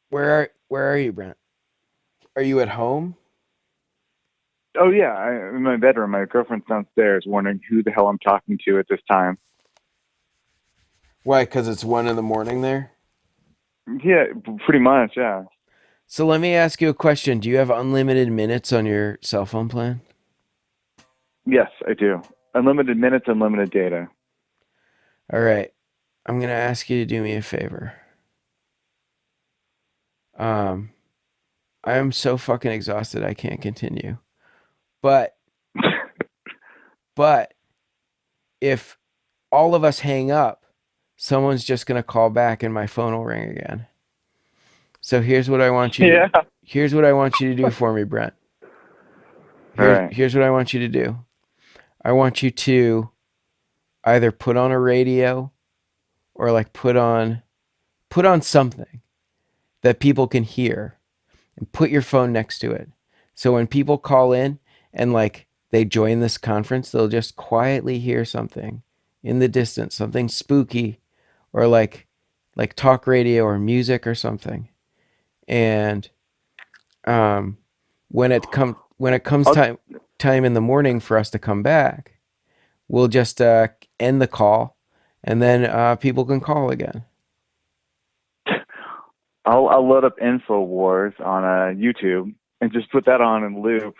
Where are you, Brent? Are you at home? Oh, yeah. I'm in my bedroom. My girlfriend's downstairs wondering who the hell I'm talking to at this time. Why? Because it's 1 a.m. there? Yeah, pretty much, yeah. So let me ask you a question. Do you have unlimited minutes on your cell phone plan? Yes, I do. Unlimited minutes, unlimited data. All right. I'm going to ask you to do me a favor. I am so fucking exhausted I can't continue. But if all of us hang up, someone's just going to call back and my phone will ring again. So here's what I want you here's what I want you to do for me, Brent. Here's what I want you to do. I want you to either put on a radio or like put on something that people can hear and put your phone next to it. So when people call in and like they join this conference, they'll just quietly hear something in the distance, something spooky or like talk radio or music or something. And when it comes time in the morning for us to come back, we'll just end the call and then people can call again. I'll load up InfoWars on YouTube and just put that on in loop.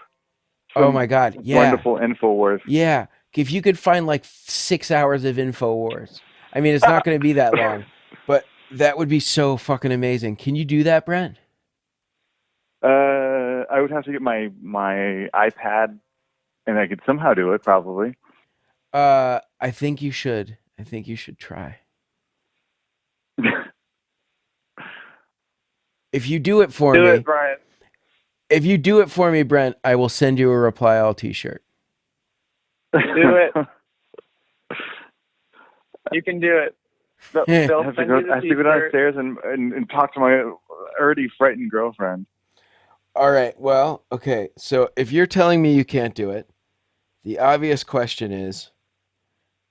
Oh my God! Yeah, wonderful InfoWars. Yeah, if you could find like 6 hours of InfoWars, I mean, it's not going to be that long, but that would be so fucking amazing. Can you do that, Brent? I would have to get my iPad, and I could somehow do it probably. I think you should. I think you should try. If you do it for me, Do it, Brian. If you do it for me, Brent, I will send you a Reply All t-shirt. Do it. You can do it. They'll I have to send go, you the I have to go t-shirt. downstairs and talk to my already frightened girlfriend. All right. Well, okay. So if you're telling me you can't do it, the obvious question is,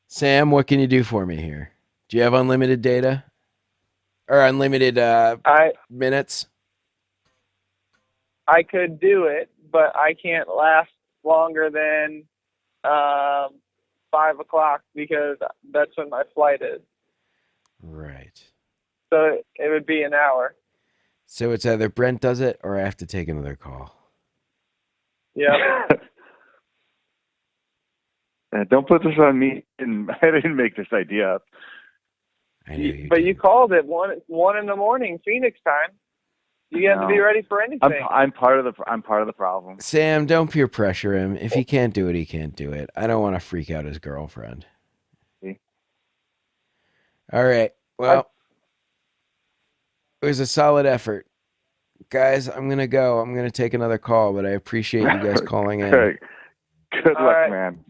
Sam, what can you do for me here? Do you have unlimited data? Or unlimited minutes? I could do it, but I can't last longer than 5 o'clock because that's when my flight is. Right. So it would be an hour. So it's either Brent does it or I have to take another call. Yeah. Don't put this on me. I didn't make this idea up. I know you. But you called it 1 in the morning, Phoenix time. You have to be ready for anything. I'm part of the problem. Sam, don't peer pressure him. If he can't do it, he can't do it. I don't want to freak out his girlfriend. See? All right. Well, it was a solid effort. Guys, I'm going to go. I'm going to take another call, but I appreciate you guys calling in. Good luck, right. man.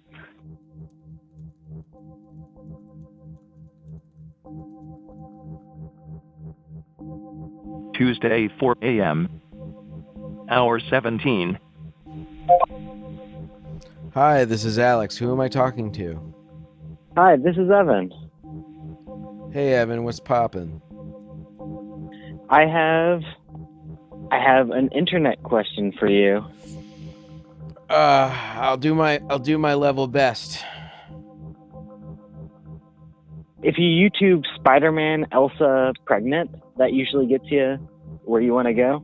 Tuesday, 4 a.m. Hour 17. Hi, this is Alex. Who am I talking to? Hi, this is Evan. Hey, Evan. What's poppin'? I have an internet question for you. I'll do my level best. If you YouTube Spider-Man Elsa pregnant, that usually gets you where you want to go.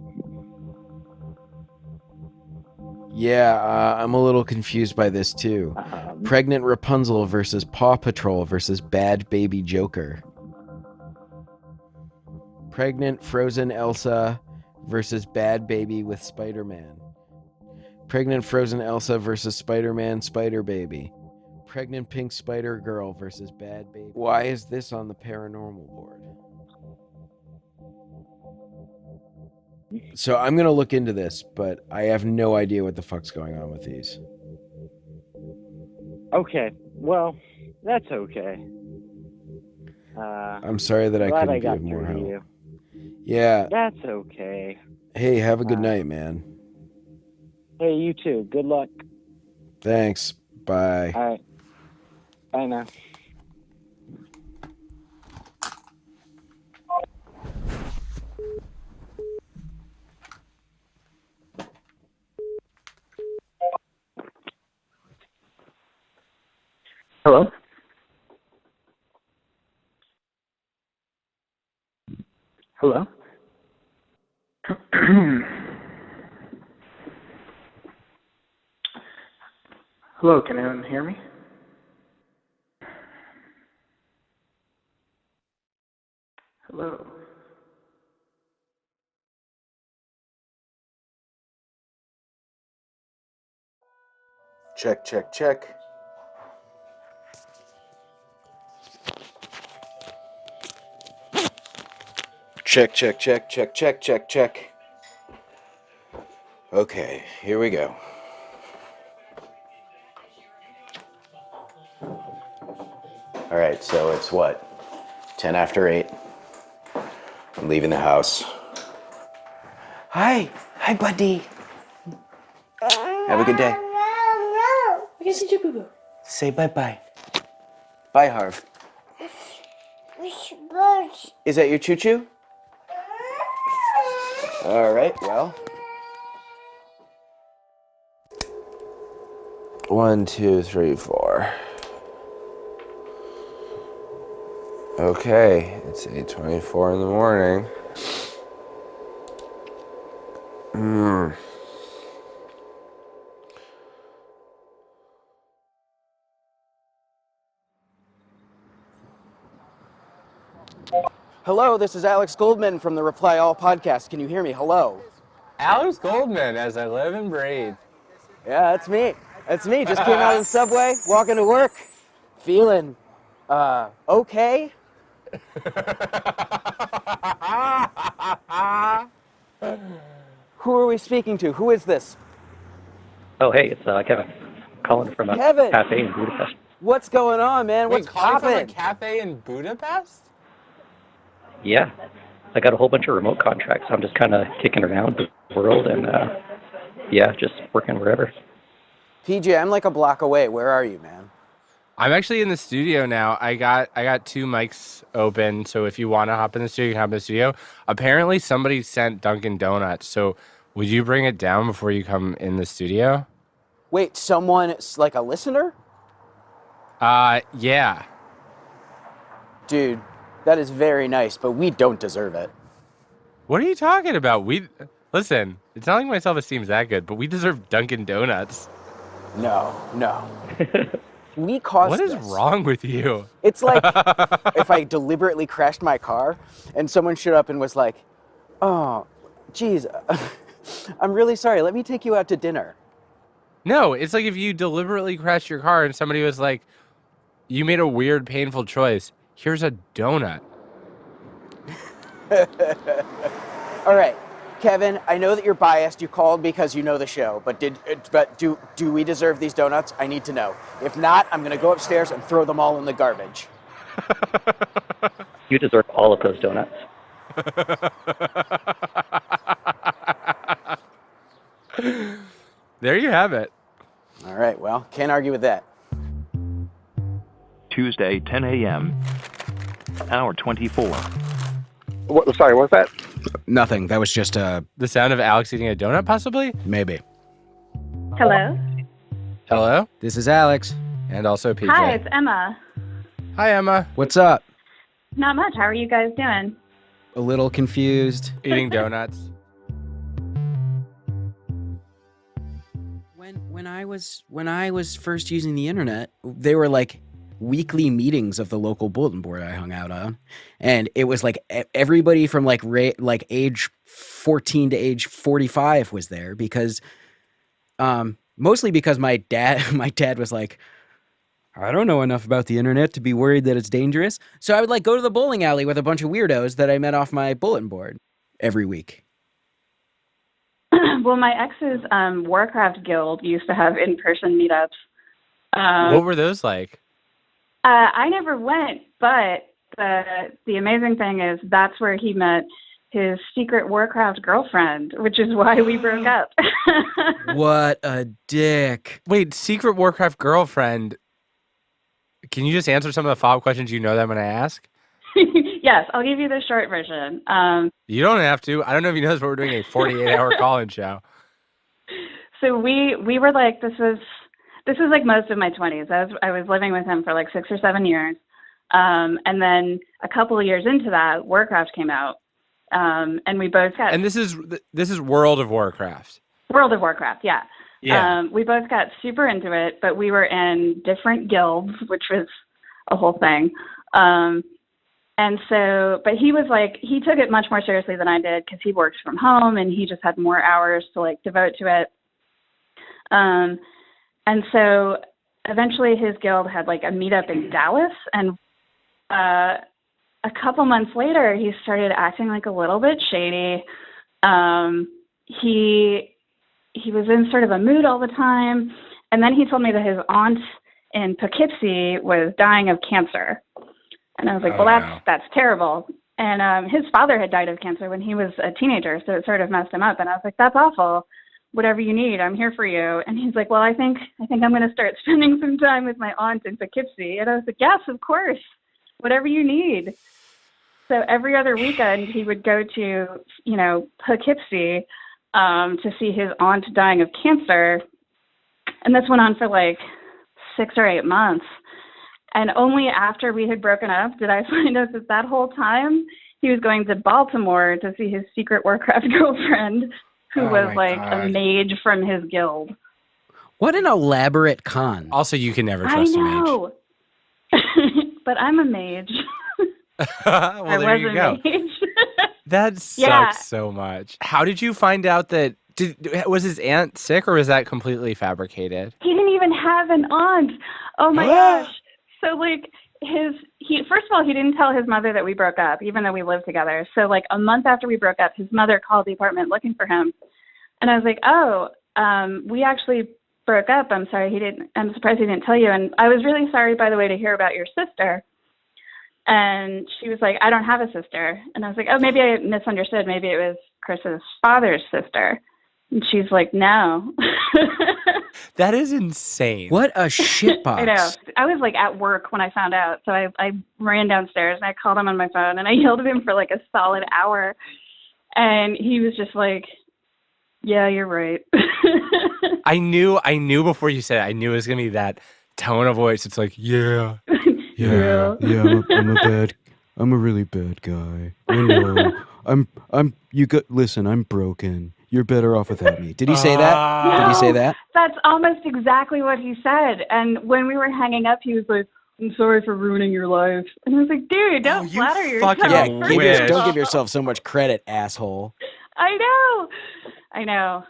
Yeah, I'm a little confused by this too. Pregnant Rapunzel versus Paw Patrol versus Bad Baby Joker. Pregnant Frozen Elsa versus Bad Baby with Spider-Man. Pregnant Frozen Elsa versus Spider-Man Spider Baby. Pregnant Pink Spider Girl versus Bad Baby. Why is this on the paranormal board? So I'm going to look into this, but I have no idea what the fuck's going on with these. Okay, well, that's okay. I'm sorry that I glad couldn't I got give more through to help. you. Yeah. That's okay. Hey, have a good night, man. Hey, you too. Good luck. Thanks. Bye. All right. Bye now. Hello? Hello? Hello, can anyone hear me? Hello? Check, check, check. Check, check, check, check, check, check, check. Okay, here we go. All right, so it's what? 10 after 8. I'm leaving the house. Hi. Hi, buddy. Have a good day. We can see your boo-boo. Say bye-bye. Bye, Harv. Which birds? Is that your choo-choo? All right, well. 1, 2, 3, 4. Okay, it's 8:24 in the morning. Hello, this is Alex Goldman from the Reply All podcast. Can you hear me? Hello. Alex Goldman, as I live and breathe. Yeah, that's me. That's me. Just came out of the subway, walking to work, feeling okay. Who are we speaking to? Who is this? Oh, hey, it's Kevin. Calling from a Kevin! cafe in Budapest. What's going on, man? What's calling from a poppin'? cafe in Budapest? Yeah, I got a whole bunch of remote contracts. I'm just kind of kicking around the world and, yeah, just working wherever. PJ, I'm like a block away. Where are you, man? I'm actually in the studio now. I got 2 mics open, so if you want to hop in the studio, you can hop in the studio. Apparently, somebody sent Dunkin' Donuts, so Would you bring it down before you come in the studio? Wait, someone, like a listener? Yeah. Dude, that is very nice, but we don't deserve it. What are you talking about? Listen, it's not like my self-esteem's that good, but we deserve Dunkin' Donuts. No. We caused What is this. wrong with you? It's like if I deliberately crashed my car and someone showed up and was like, oh, geez, I'm really sorry. Let me take you out to dinner. No, it's like if you deliberately crashed your car and somebody was like, you made a weird, painful choice. Here's a donut. All right, Kevin, I know that you're biased. You called because you know the show, but do we deserve these donuts? I need to know. If not, I'm going to go upstairs and throw them all in the garbage. You deserve all of those donuts. There you have it. All right, well, can't argue with that. Tuesday, 10 a.m., hour 24. Sorry, what's that? Nothing. That was just the sound of Alex eating a donut, possibly? Maybe. Hello? Hello? This is Alex. And also PJ. Hi, it's Emma. Hi, Emma. What's up? Not much. How are you guys doing? A little confused. Eating donuts. When I was first using the internet, they were like weekly meetings of the local bulletin board I hung out on, and it was like everybody from like age 14 to age 45 was there because mostly because my dad was like, I don't know enough about the internet to be worried that it's dangerous, so I would like go to the bowling alley with a bunch of weirdos that I met off my bulletin board every week. Well, my ex's Warcraft guild used to have in-person meetups. What were those like? I never went, but the amazing thing is that's where he met his secret Warcraft girlfriend, which is why we broke up. What a dick. Wait, secret Warcraft girlfriend. Can you just answer some of the follow-up questions you know that I'm going to ask? Yes, I'll give you the short version. You don't have to. I don't know if you know this, but we're doing a 48-hour call-in show. So we were like, this was like most of my 20s. I was living with him for like 6 or 7 years. And then a couple of years into that, Warcraft came out. And we both got... And this is World of Warcraft. World of Warcraft, yeah. Yeah. We both got super into it, but we were in different guilds, which was a whole thing. And so, but he was like, he took it much more seriously than I did because he works from home and he just had more hours to like devote to it. And so eventually his guild had like a meetup in Dallas, and a couple months later he started acting like a little bit shady. He was in sort of a mood all the time, and then he told me that his aunt in Poughkeepsie was dying of cancer. And I was like, well, that's terrible. And his father had died of cancer when he was a teenager, so it sort of messed him up. And I was like, that's awful. Whatever you need, I'm here for you. And he's like, well, I think I'm going to start spending some time with my aunt in Poughkeepsie. And I was like, yes, of course, whatever you need. So every other weekend he would go to, Poughkeepsie to see his aunt dying of cancer. And this went on for like 6 or 8 months. And only after we had broken up did I find out that whole time he was going to Baltimore to see his secret Warcraft girlfriend, who was like a mage from his guild. What an elaborate con. Also, you can never trust a mage. I know. But I'm a mage. Well, there you go. That sucks so much. How did you find out that... Was his aunt sick, or was that completely fabricated? He didn't even have an aunt. Oh my gosh. So like first of all, he didn't tell his mother that we broke up, even though we lived together. So like a month after we broke up, his mother called the apartment looking for him. And I was like, we actually broke up. I'm surprised he didn't tell you. And I was really sorry, by the way, to hear about your sister. And she was like, I don't have a sister. And I was like, oh, maybe I misunderstood. Maybe it was Chris's father's sister. And she's like, no. That is insane. What a shitbox. I know. I was like at work when I found out. So I ran downstairs and I called him on my phone and I yelled at him for like a solid hour. And he was just like, Yeah, you're right. I knew before you said it, I knew it was gonna be that tone of voice. It's like, yeah, I'm a really bad guy. I know. Listen, I'm broken. You're better off without me. Did he say that? Did he say that? That's almost exactly what he said. And when we were hanging up, he was like, I'm sorry for ruining your life. And I was like, dude, don't flatter yourself. Yeah, don't give yourself so much credit, asshole. I know.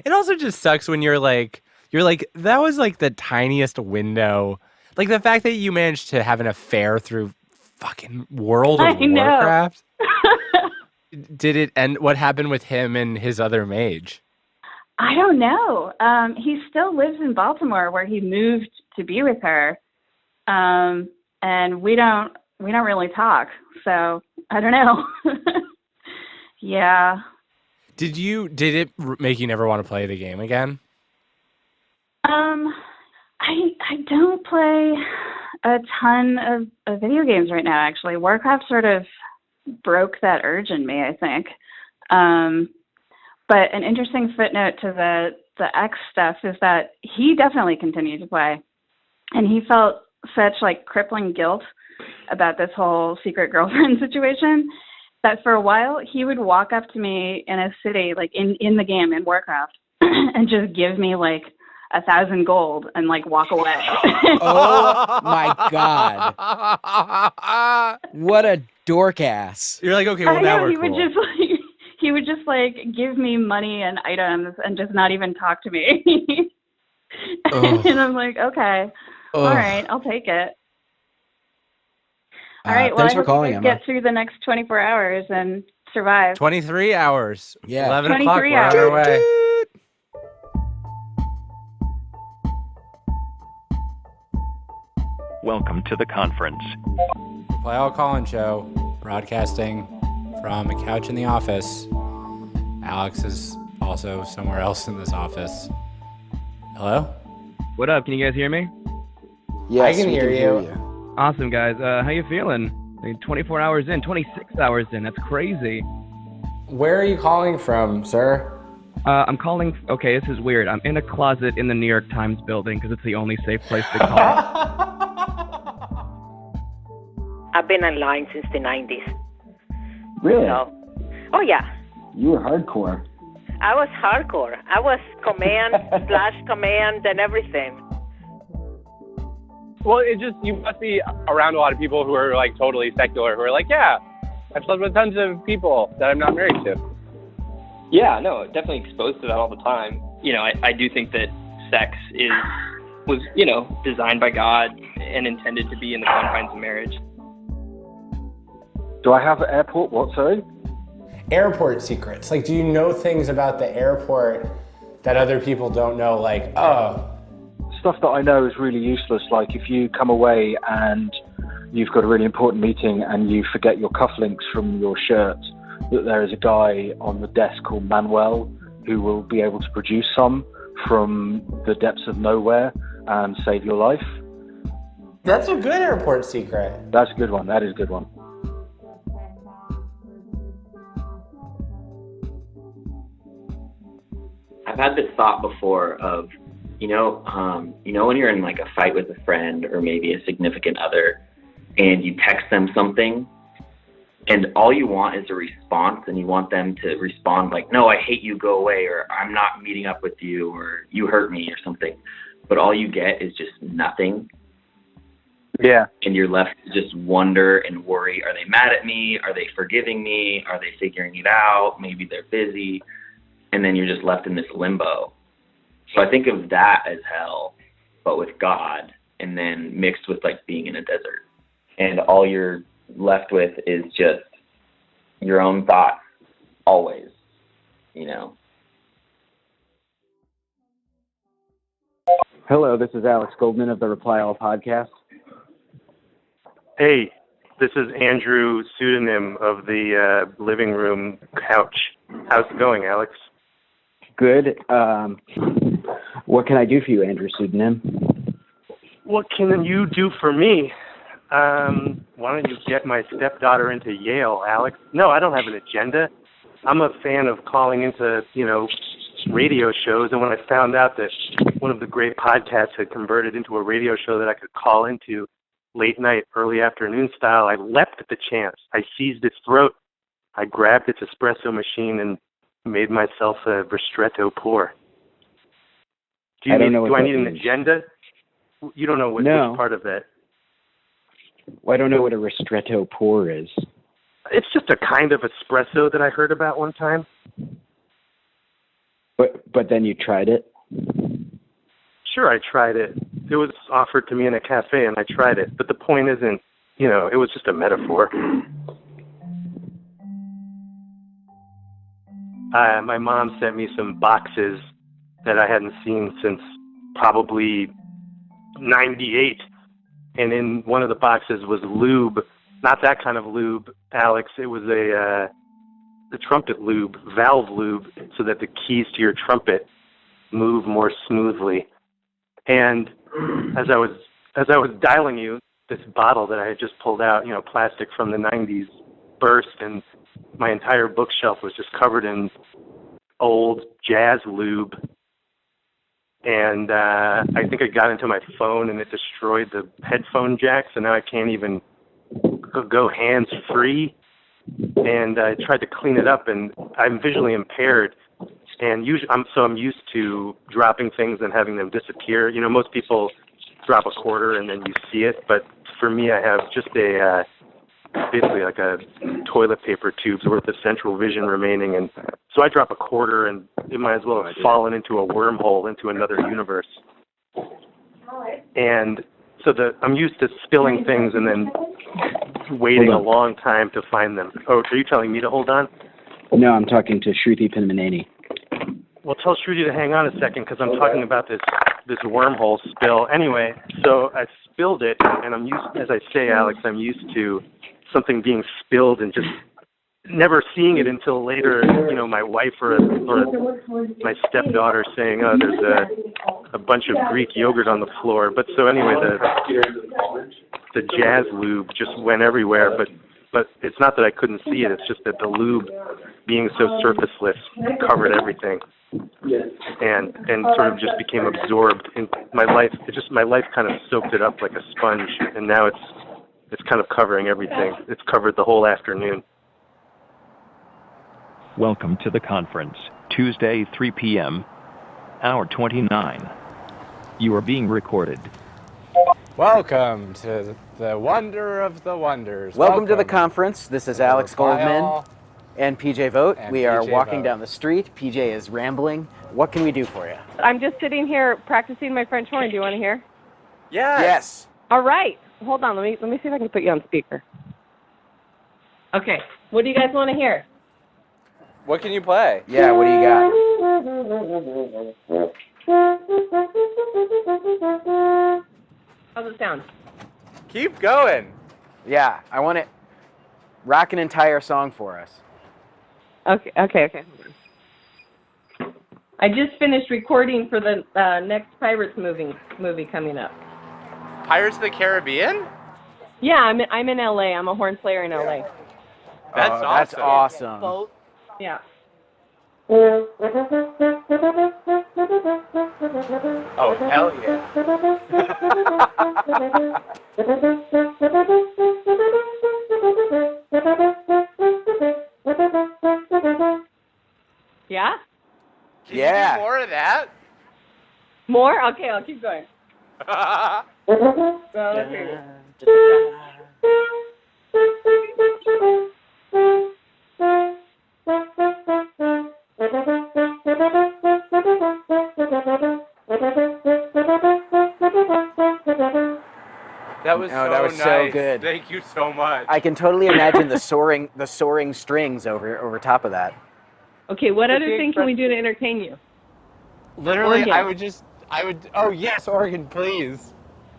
It also just sucks when you're like, that was like the tiniest window. Like the fact that you managed to have an affair through fucking World of Warcraft. Did it end? What happened with him and his other mage? I don't know. He still lives in Baltimore, where he moved to be with her. And we don't really talk. So I don't know. Yeah. Did it make you never want to play the game again? I don't play a ton of video games right now, actually. Warcraft sort of broke that urge in me, I think. But an interesting footnote to the X stuff is that he definitely continued to play. And he felt such like crippling guilt about this whole secret girlfriend situation that for a while he would walk up to me in a city, like in the game in Warcraft, and just give me like 1,000 gold and like walk away. Oh my God. What a dork ass. You're like, okay, well now we're cool. He would just like give me money and items and just not even talk to me. And I'm like, okay, all right, I'll take it. All right, well, thanks I for hope calling, you Emma. get through the next 24 hours and survive. 23 hours. Yeah. 11 o'clock, 23 we're on our hours. way. Welcome to the conference. Play All Call-In Show, broadcasting from a couch in the office. Alex is also somewhere else in this office. Hello? What up? Can you guys hear me? Yes, I can we hear you. Awesome, guys. How you feeling? Like 24 hours in, 26 hours in. That's crazy. Where are you calling from, sir? I'm calling. Okay, this is weird. I'm in a closet in the New York Times building because it's the only safe place to call. I've been online since the 90s. Really? So, oh yeah. You were hardcore. I was hardcore. I was command, /command, and everything. Well, you must be around a lot of people who are like totally secular, who are like, yeah, I've slept with tons of people that I'm not married to. Yeah, no, definitely exposed to that all the time. You know, I do think that sex was, designed by God and intended to be in the confines of marriage. Do I have an airport? What, sorry? Airport secrets. Like, do you know things about the airport that other people don't know? Like, oh. Stuff that I know is really useless. Like if you come away and you've got a really important meeting and you forget your cufflinks from your shirt, that there is a guy on the desk called Manuel who will be able to produce some from the depths of nowhere and save your life. That's a good airport secret. That's a good one. That is a good one. I've had this thought before of, when you're in like a fight with a friend or maybe a significant other and you text them something and all you want is a response and you want them to respond like, no, I hate you, go away, or I'm not meeting up with you, or you hurt me or something. But all you get is just nothing. Yeah. And you're left to just wonder and worry, are they mad at me? Are they forgiving me? Are they figuring it out? Maybe they're busy. And then you're just left in this limbo. So I think of that as hell, but with God, and then mixed with like being in a desert. And all you're left with is just your own thoughts, always, Hello, this is Alex Goldman of the Reply All podcast. Hey, this is Andrew Pseudonym of the living room couch. How's it going, Alex? Good. What can I do for you, Andrew Pseudonym? What can you do for me? Why don't you get my stepdaughter into Yale, Alex? No, I don't have an agenda. I'm a fan of calling into, radio shows, and when I found out that one of the great podcasts had converted into a radio show that I could call into late night, early afternoon style, I leapt at the chance. I seized its throat. I grabbed its espresso machine and made myself a ristretto pour. Do I need an agenda? You don't know which part of that. Well, I don't know what a ristretto pour is. It's just a kind of espresso that I heard about one time. But then you tried it? Sure, I tried it. It was offered to me in a cafe, and I tried it. But the point isn't, it was just a metaphor. My mom sent me some boxes that I hadn't seen since probably 98. And in one of the boxes was lube. Not that kind of lube, Alex. It was the trumpet lube, valve lube, so that the keys to your trumpet move more smoothly. And as I was dialing you, this bottle that I had just pulled out, plastic from the 90s, burst, and my entire bookshelf was just covered in old jazz lube. And I think it got into my phone and it destroyed the headphone jack, so now I can't even go hands-free. And I tried to clean it up, and I'm visually impaired. And I'm used to dropping things and having them disappear. Most people drop a quarter and then you see it, but for me, I have just basically like a toilet paper tube's worth of central vision remaining, and so I drop a quarter, and it might as well have fallen into a wormhole into another universe. And so I'm used to spilling things and then waiting a long time to find them. Oh, are you telling me to hold on? No, I'm talking to Shruti Pinmaneni. Well, tell Shruti to hang on a second because I'm talking about this wormhole spill. Anyway, so I spilled it, and I'm used, as I say, Alex, I'm used to something being spilled and just never seeing it until later. My wife or my stepdaughter saying, "Oh, there's a bunch of Greek yogurt on the floor." But so anyway, the jazz lube just went everywhere, but it's not that I couldn't see it. It's just that the lube, being so surfaceless, covered everything, and sort of just became absorbed in my life. My life kind of soaked it up like a sponge, and now it's kind of covering everything. It's covered the whole afternoon. Welcome to the conference, Tuesday, 3 p.m., hour 29. You are being recorded. Welcome to the wonder of the wonders. Welcome to the conference. This is Alex Goldman and PJ Vogt. We are walking down the street. PJ is rambling. What can we do for you? I'm just sitting here practicing my French horn. Do you want to hear? Yes. All right. Hold on. Let me see if I can put you on speaker. Okay. What do you guys want to hear? What can you play? Yeah, what do you got? How's it sound? Keep going. Yeah, I want it. Rock an entire song for us. Okay. Hold on. I just finished recording for the next Pirates movie coming up. Pirates of the Caribbean? Yeah, I'm in LA. I'm a horn player in LA. That's awesome. That's awesome. Yeah. Oh, hell yeah. Yeah? Can you do more of that? More? Okay, I'll keep going. That was nice. so good. Thank you so much. I can totally imagine the soaring strings over top of that. Okay, what other thing can we do to entertain you? Literally, Organ. oh yes, organ, please.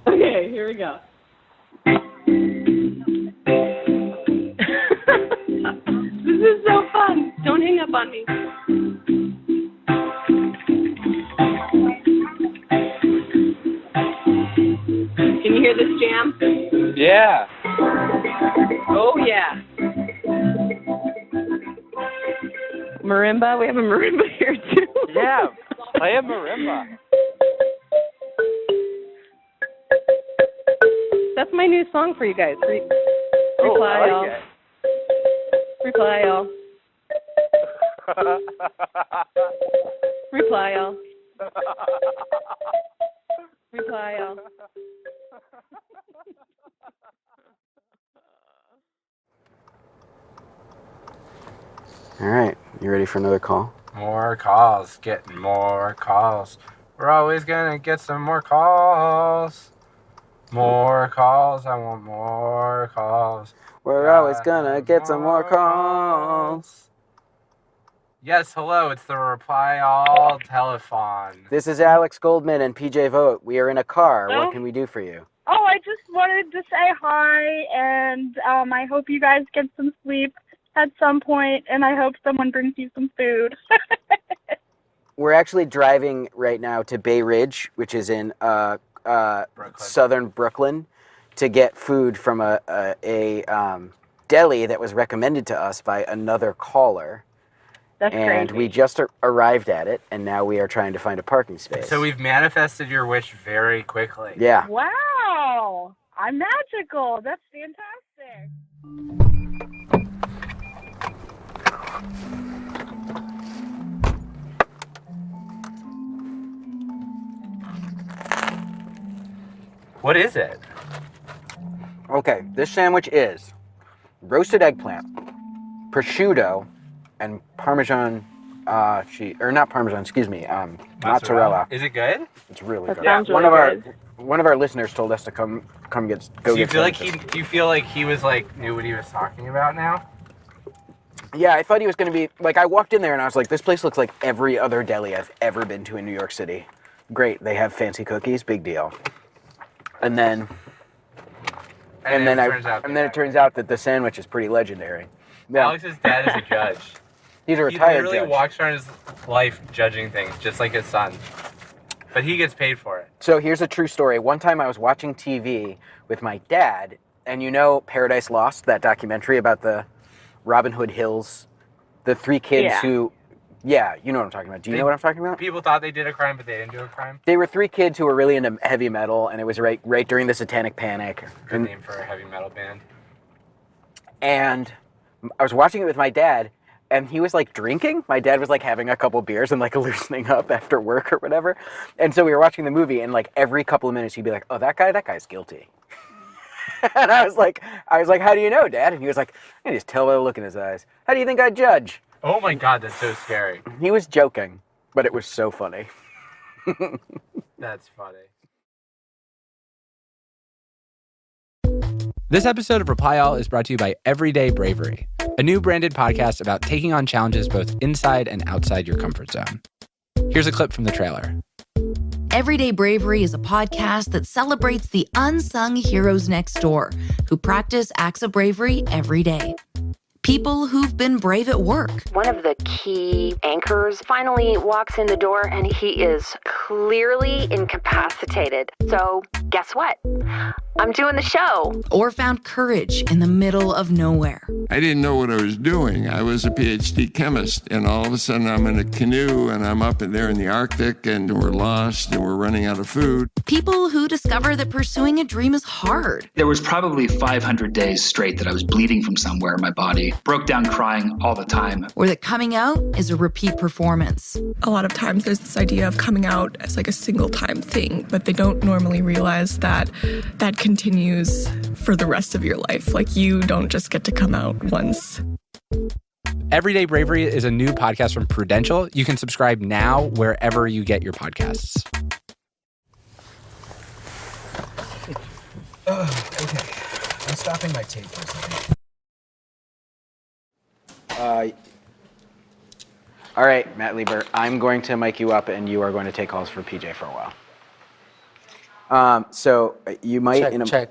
Okay, here we go. This is so fun. Don't hang up on me. Can you hear this jam? Yeah. Oh, yeah. Marimba. We have a marimba here, too. Yeah, play a marimba. That's my new song for you guys. Oh, Reply I all. like Reply all. Reply all. Reply all. All right, you ready for another call? More calls, getting more calls. We're always gonna get some more calls. More calls, I want more calls. We're always gonna get some more calls. Yes, hello, it's the Reply All telephone. This is Alex Goldman and PJ Vogt. We are in a car. Hello? What can we do for you? Oh, I just wanted to say hi, and I hope you guys get some sleep at some point, and I hope someone brings you some food. We're actually driving right now to Bay Ridge, which is in southern Brooklyn, to get food from a deli that was recommended to us by another caller. That's and crazy. we just arrived at it, and now we are trying to find a parking space. So we've manifested your wish very quickly. Yeah. Wow, I'm magical. That's fantastic. What is it? Okay, this sandwich is roasted eggplant, prosciutto, and Parmesan cheese, or not Parmesan, excuse me, mozzarella. Is it good? It's really That good. sounds one really of one of our listeners told us to go Do get. you feel like sandwiches. do you feel like he was like knew what he was talking about now? Yeah, I thought he was going to be like. I walked in there and I was like, this place looks like every other deli I've ever been to in New York City. Great, they have fancy cookies, big deal. And then it turns out that the sandwich is pretty legendary. Yeah. Alex's dad is a judge. He's a He retired literally judge. walks around his life judging things, just like his son. But he gets paid for it. So here's a true story. One time I was watching TV with my dad, and you know Paradise Lost, that documentary about the Robin Hood Hills, the three kids Yeah. who, yeah, you know what I'm talking about. Do you know what I'm talking about? People thought they did a crime, but they didn't do a crime. They were three kids who were really into heavy metal, and it was right during the Satanic Panic. Good name for a heavy metal band. And I was watching it with my dad, and he was like drinking. My dad was like having a couple beers and like loosening up after work or whatever. And so we were watching the movie, and like every couple of minutes he'd be like, "Oh, that guy's guilty." And I was like, "How do you know, Dad?" And he was like, "I can just tell by the look in his eyes. How do you think I judge?" Oh my God, that's so scary. He was joking, but it was so funny. That's funny. This episode of Reply All is brought to you by Everyday Bravery, a new branded podcast about taking on challenges both inside and outside your comfort zone. Here's a clip from the trailer. Everyday Bravery is a podcast that celebrates the unsung heroes next door who practice acts of bravery every day. People who've been brave at work. One of the key anchors finally walks in the door and he is clearly incapacitated. So guess what? I'm doing the show. Or found courage in the middle of nowhere. I didn't know what I was doing. I was a PhD chemist, and all of a sudden I'm in a canoe and I'm up in there in the Arctic and we're lost and we're running out of food. People who discover that pursuing a dream is hard. There was probably 500 days straight that I was bleeding from somewhere in my body, broke down crying all the time. Or that coming out is a repeat performance. A lot of times there's this idea of coming out as like a single time thing, but they don't normally realize that that continues for the rest of your life. Like you don't just get to come out once. Everyday Bravery is a new podcast from Prudential. You can subscribe now wherever you get your podcasts. Okay. I'm stopping my tape for a second. All right, Matt Lieber, I'm going to mic you up, and you are going to take calls for PJ for a while. So you might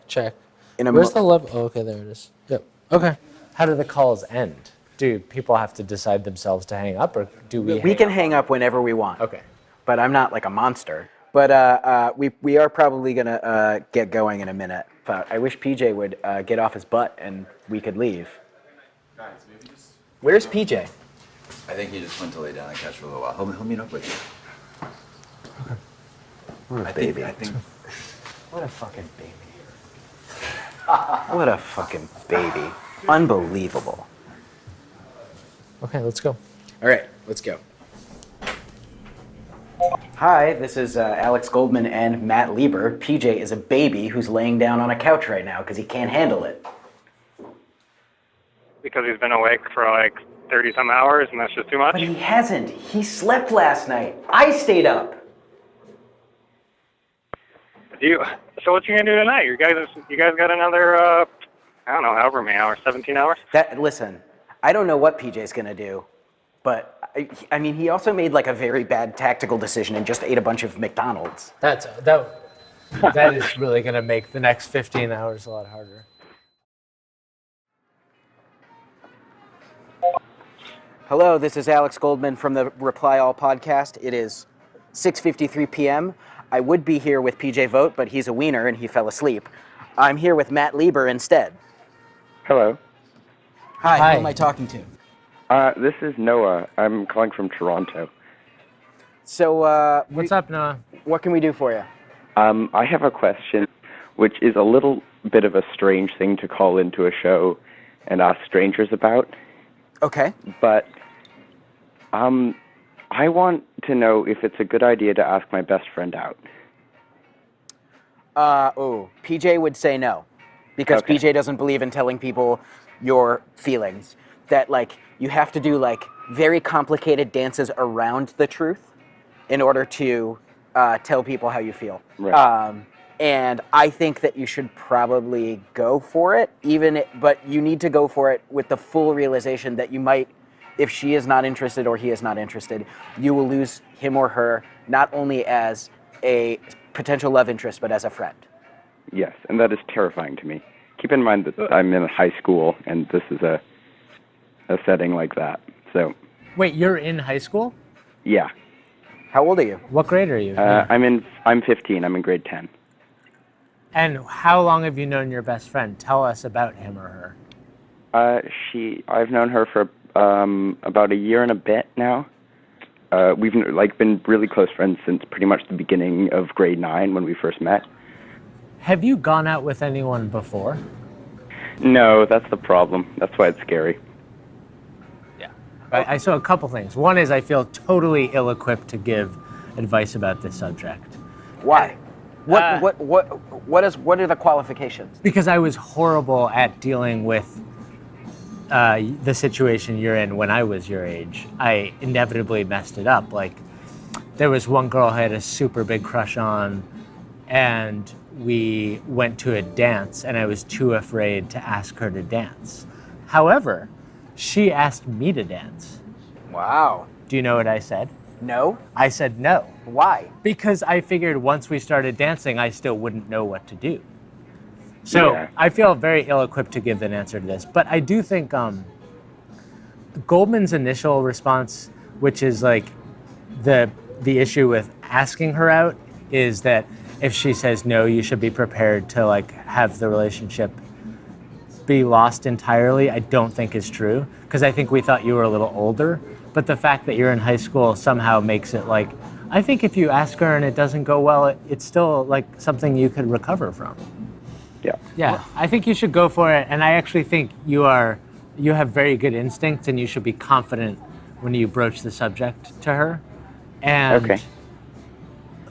check. In a Where's the level? Oh, okay, there it is. Yep. Okay. How do the calls end? Do people have to decide themselves to hang up, or do we? We can hang up whenever we want. Okay. But I'm not like a monster. But we are probably gonna get going in a minute. But I wish PJ would get off his butt and we could leave. Where's PJ? I think he just went to lay down on the couch for a little while. He'll meet up with you. What a baby. I think. What a fucking baby. What a fucking baby. Unbelievable. Okay, let's go. All right, let's go. Hi, this is Alex Goldman and Matt Lieber. PJ is a baby who's laying down on a couch right now because he can't handle it. Because he's been awake for like 30-some hours, and that's just too much? But he hasn't. He slept last night. I stayed up. So what you gonna do tonight? You guys got another, I don't know, however many hours, 17 hours? Listen, I don't know what PJ's gonna do, but I mean, he also made like a very bad tactical decision and just ate a bunch of McDonald's. That is really going to make the next 15 hours a lot harder. Hello, this is Alex Goldman from the Reply All podcast. It is 6:53 p.m. I would be here with PJ Vogt, but he's a wiener and he fell asleep. I'm here with Matt Lieber instead. Hello. Hi. Who am I talking to? This is Noah. I'm calling from Toronto. So, what's up, Noah? What can we do for you? I have a question, which is a little bit of a strange thing to call into a show and ask strangers about. Okay. But, I want to know if it's a good idea to ask my best friend out. PJ would say no, because Okay. PJ doesn't believe in telling people your feelings. That, like, you have to do, like, very complicated dances around the truth in order to tell people how you feel. Right. And I think that you should probably go for it, but you need to go for it with the full realization that you might, if she is not interested or he is not interested, you will lose him or her not only as a potential love interest, but as a friend. Yes, and that is terrifying to me. Keep in mind that I'm in high school, and this is a setting like that. So, Wait, you're in high school? yeah. How old are you? What grade are you? I'm 15. I'm in grade 10. And how long have you known your best friend? Tell us about him or her. I've known her for about a year and a bit now. We've been really close friends since pretty much the beginning of grade 9 when we first met. Have you gone out with anyone before? No, that's the problem. That's why it's scary. I saw a couple things. One is I feel totally ill-equipped to give advice about this subject. Why? What are the qualifications? Because I was horrible at dealing with the situation you're in when I was your age. I inevitably messed it up. Like, there was one girl I had a super big crush on, and we went to a dance, and I was too afraid to ask her to dance. However, she asked me to dance. Wow. Do you know what I said? No. I said no. Why? Because I figured once we started dancing, I still wouldn't know what to do. So Yeah. I feel very ill-equipped to give an answer to this. But I do think Goldman's initial response, which is like the issue with asking her out, is that if she says no, you should be prepared to like have the relationship be lost entirely. I don't think is true, because I think we thought you were a little older, but the fact that you're in high school somehow makes it like, I think if you ask her and it doesn't go well, it's still like something you could recover from. Yeah, I think you should go for it, and I actually think you have very good instincts, and you should be confident when you broach the subject to her. And Okay.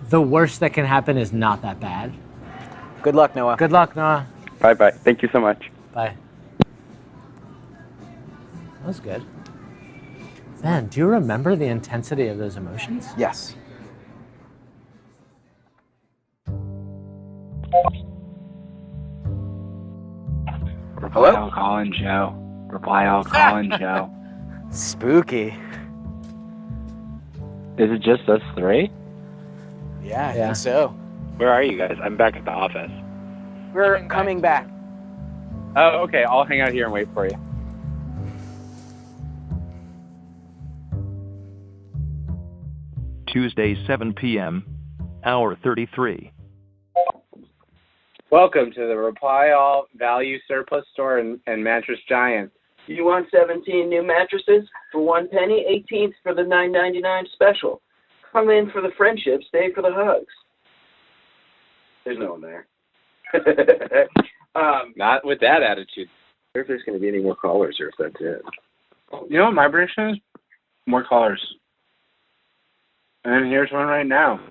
the worst that can happen is not that bad. Good luck, Noah. Good luck, Noah. Bye-bye. Thank you so much. Bye. That was good. Man, do you remember the intensity of those emotions? Yes. Reply all calling Joe. Reply all calling Joe. Spooky. Is it just us three? Yeah, I think so. Where are you guys? I'm back at the office. We're coming back. Oh, okay. I'll hang out here and wait for you. Tuesday, 7 p.m., hour 33. Welcome to the Reply All Value Surplus Store and Mattress Giant. You want 17 new mattresses for 1 penny, 18th for the $9.99 special. Come in for the friendship, stay for the hugs. There's no one there. Not with that attitude. I wonder if there's going to be any more callers or if that's it. You know what my prediction is? More callers. And here's one right now.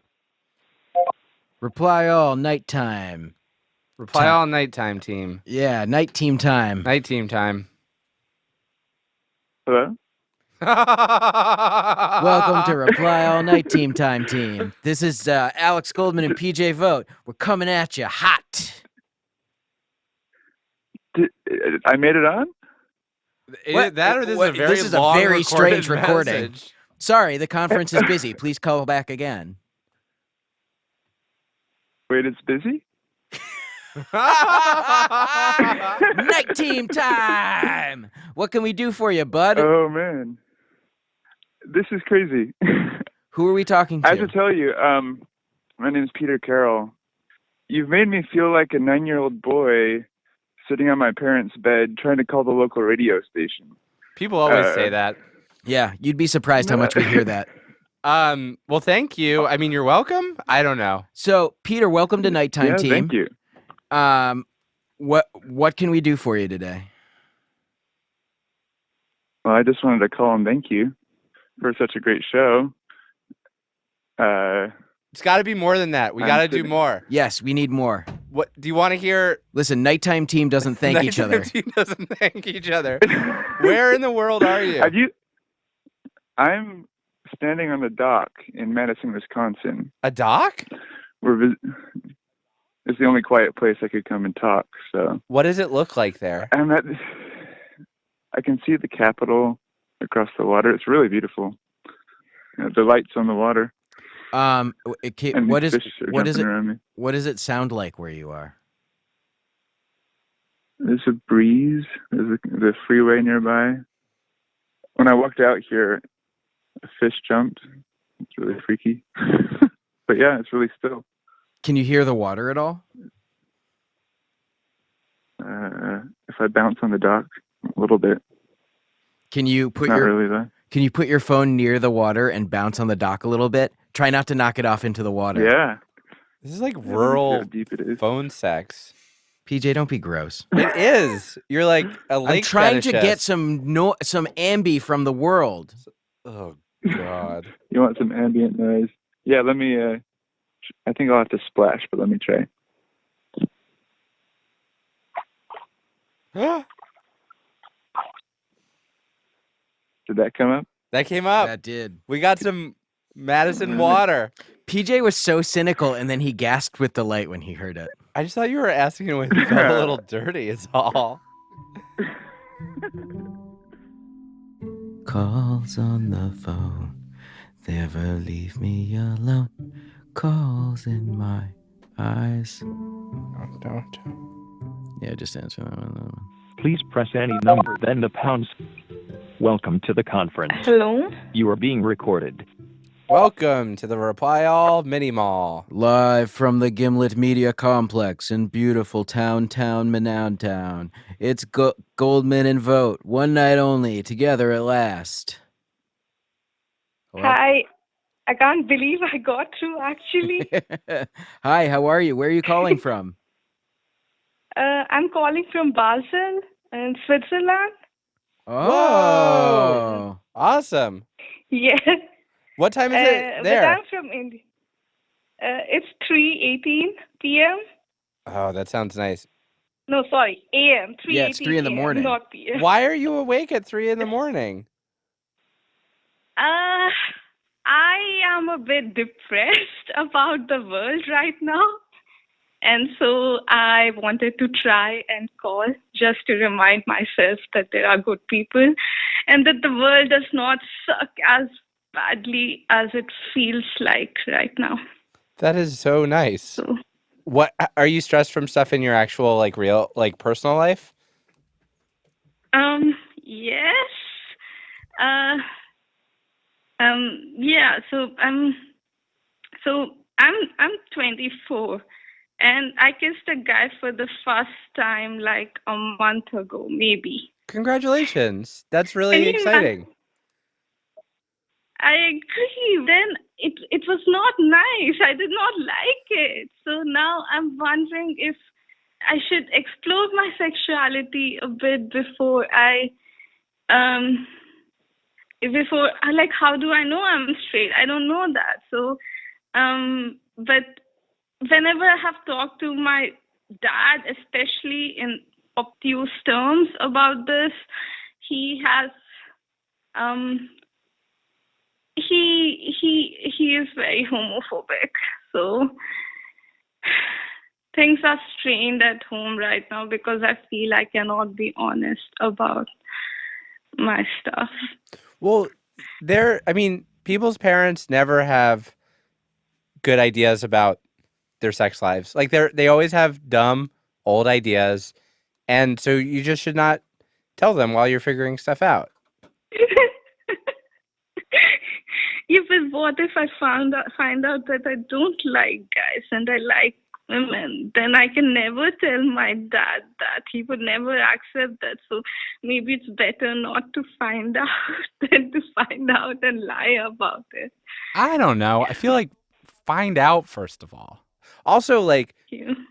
Reply all, nighttime. Reply all, nighttime team. Yeah, night team time. Night team time. Hello? Welcome to Reply All Night Team Time Team. This is Alex Goldman and PJ Vogt. We're coming at you hot. I made it on? That or this is a very This is long a very strange recorded recording. message. Sorry, the conference is busy. Please call back again. Wait, it's busy? Night team time. What can we do for you, bud? Oh, man. This is crazy. Who are we talking to? I have to tell you, my name is Peter Carroll. You've made me feel like a 9-year-old boy sitting on my parents' bed trying to call the local radio station. People always say that. Yeah, you'd be surprised how much we hear that. Well, thank you. I mean, you're welcome. I don't know. So, Peter, welcome to Nighttime Team. Thank you. What can we do for you today? Well, I just wanted to call and thank you for such a great show. It's got to be more than that. We got to do more. Yes, we need more. What do you want to hear? Listen, Nighttime Team doesn't thank each other. Nighttime Team doesn't thank each other. Where in the world are you? I'm standing on the dock in Madison, Wisconsin. A dock? It's the only quiet place I could come and talk. So. What does it look like there? I can see the Capitol across the water. It's really beautiful. The lights on the water. What does it sound like where you are? There's a breeze. There's the freeway nearby. When I walked out here, a fish jumped. It's really freaky. But yeah, it's really still. Can you hear the water at all? If I bounce on the dock, a little bit. Can you put Can you put your phone near the water and bounce on the dock a little bit? Try not to knock it off into the water. Yeah. This is like rural phone sex. PJ, don't be gross. It is. You're like a lake I'm trying to fetishist. get some ambi from the world. Oh God. You want some ambient noise? Yeah, let me. I think I'll have to splash, but let me try. Did that come up? That came up. That did. We got some Madison water. PJ was so cynical, and then he gasped with delight when he heard it. I just thought you were asking him if he felt a little dirty, is all. Calls on the phone, never leave me alone. Calls in my eyes. Don't. Yeah, just answer that one. Please press any number, then the pound. Welcome to the conference. Hello? You are being recorded. Welcome to the Reply All Mini Mall. Live from the Gimlet Media Complex in beautiful Manown. It's Goldman and Vogt. One night only, together at last. Hello? Hi. I can't believe I got through, actually. Hi, how are you? Where are you calling from? I'm calling from Basel in Switzerland. Oh. Awesome. Yeah. What time is it there? But I'm from India. It's 3:18 p.m. Oh, that sounds nice. No, sorry, a.m. 3:18 Yeah, it's 3 in the morning. Not p.m. Why are you awake at 3 in the morning? I am a bit depressed about the world right now. And so I wanted to try and call just to remind myself that there are good people and that the world does not suck as badly as it feels like right now. That is so nice. What are you stressed from stuff in your actual real personal life? Yes. Yeah, so I'm 24 and I kissed a guy for the first time a month ago, maybe. Congratulations. That's really Can you exciting. I agree. Then it was not nice. I did not like it. So now I'm wondering if I should explore my sexuality a bit before like, how do I know I'm straight? I don't know that. So, but whenever I have talked to my dad, especially in obtuse terms about this, he has, he is very homophobic. So things are strained at home right now because I feel I cannot be honest about my stuff. Well, people's parents never have good ideas about their sex lives. Like they always have dumb, old ideas. And so you just should not tell them while you're figuring stuff out. Yeah, but what if I find out that I don't like guys and I like women? Then I can never tell my dad that. He would never accept that. So maybe it's better not to find out than to find out and lie about it. I don't know. I feel like find out first of all. Also, like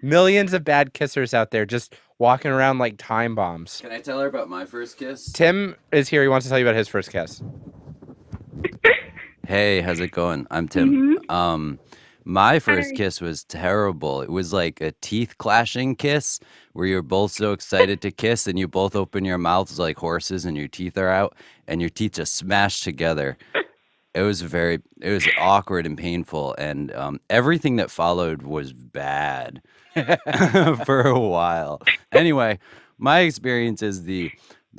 millions of bad kissers out there just walking around like time bombs. Can I tell her about my first kiss? Tim is here. He wants to tell you about his first kiss. Hey, how's it going? I'm Tim. Mm-hmm. My first kiss was terrible. It was like a teeth clashing kiss where you're both so excited to kiss and you both open your mouths like horses and your teeth are out and your teeth just smash together. It was awkward and painful, and everything that followed was bad for a while. Anyway, my experience is the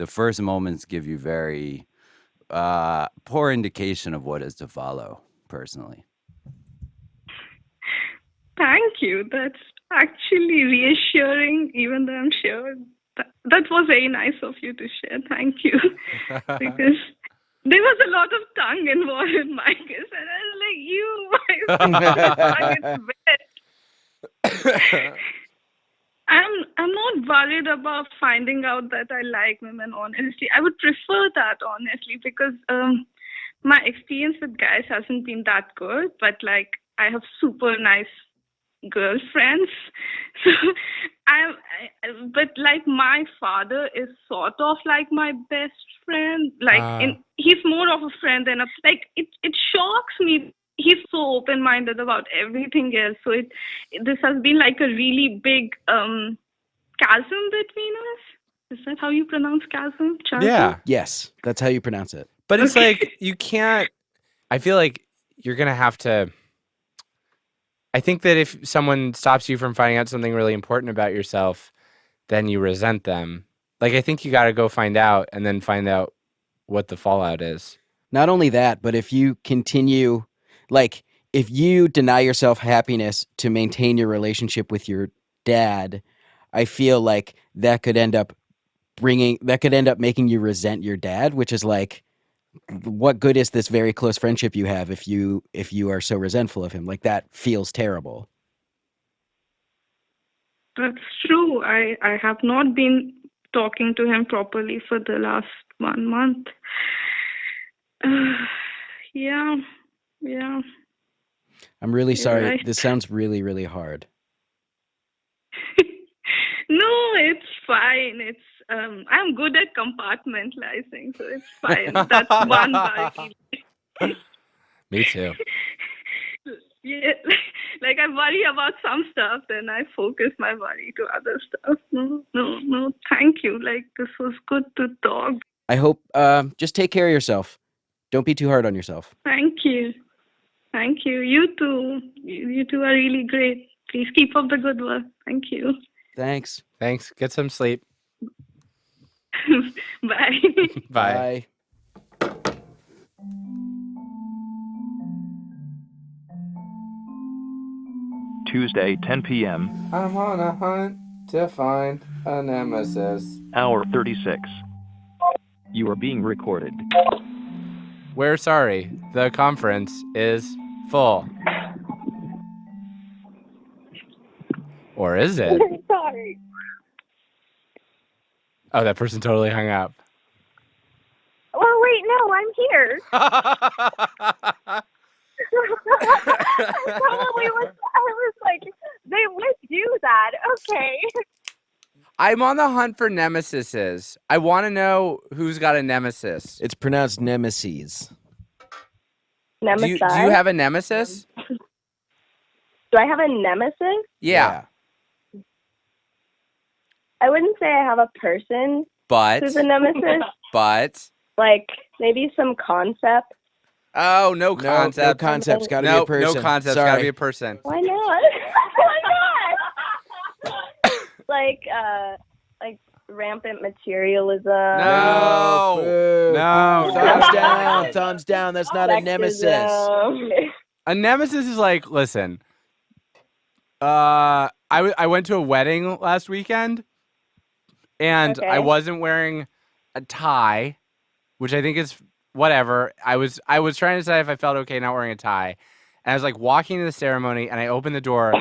first moments give you very poor indication of what is to follow, personally. Thank you. That's actually reassuring, even though I'm sure that was very nice of you to share. Thank you. Because there was a lot of tongue involved in my kiss, and I was like, tongue is wet. I'm not worried about finding out that I like women, honestly. I would prefer that, honestly, because my experience with guys hasn't been that good, but like I have super nice girlfriends. So but like my father is sort of like my best friend. Like he's more of a friend than it shocks me. He's so open-minded about everything else. So this has been like a really big chasm between us. Is that how you pronounce chasm? Chasm? Yeah. Yes, that's how you pronounce it. But it's like you can't. I feel like you're gonna have to. I think that if someone stops you from finding out something really important about yourself, then you resent them. Like I think you got to go find out and then find out what the fallout is. Not only that, but if you continue, like if you deny yourself happiness to maintain your relationship with your dad, I feel like that could end up making you resent your dad, which is like, what good is this very close friendship you have if you are so resentful of him? Like that feels terrible. That's true. I have not been talking to him properly for the last 1 month. Yeah. I'm really sorry. Right. This sounds really, really hard. No, it's fine. It's I'm good at compartmentalizing, so it's fine. That's one worry. Me too. Yeah, like I worry about some stuff, then I focus my worry to other stuff. No, thank you. Like this was good to talk. I hope just take care of yourself. Don't be too hard on yourself. Thank you. You too. You two are really great. Please keep up the good work. Thank you. Thanks. Get some sleep. Bye. Bye. Tuesday, 10 p.m., I'm on a hunt to find a nemesis. hour 36. You are being recorded. We're sorry. The conference is full. Or is it? Sorry. Oh, that person totally hung up. Well, wait, no, I'm here. I was like, they would do that. Okay. I'm on the hunt for nemesises. I want to know who's got a nemesis. It's pronounced nemesis. Do you have a nemesis? Do I have a nemesis? Yeah. I wouldn't say I have a person But who's a nemesis. But Like maybe some concept. oh, no concept. No concept's got to be a person. No concept's got Sorry. to be a person. Why not? Why not? like rampant materialism. Boo. No. Thumbs down. Thumbs down. That's not a nemesis. Sexism. A nemesis is like, listen. I went to a wedding last weekend, and Okay. I wasn't wearing a tie, which I think is whatever. I was trying to decide if I felt okay not wearing a tie, and I was like walking to the ceremony, and I opened the door,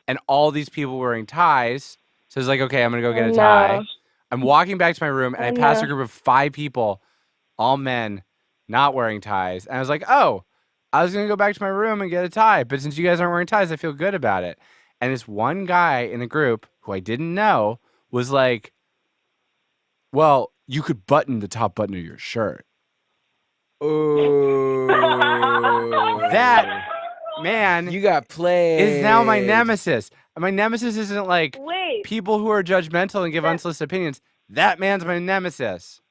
and all these people were wearing ties. So I was like, okay, I'm gonna go get a tie. No. I'm walking back to my room, and I passed a no. group of 5 people, all men, not wearing ties, and I was like, oh, I was gonna go back to my room and get a tie, but since you guys aren't wearing ties, I feel good about it. And this one guy in the group who I didn't know was like, well, you could button the top button of your shirt. Ooh. That man You got played. is now my nemesis. And my nemesis isn't like Wait. people who are judgmental and give unsolicited opinions. That man's my nemesis.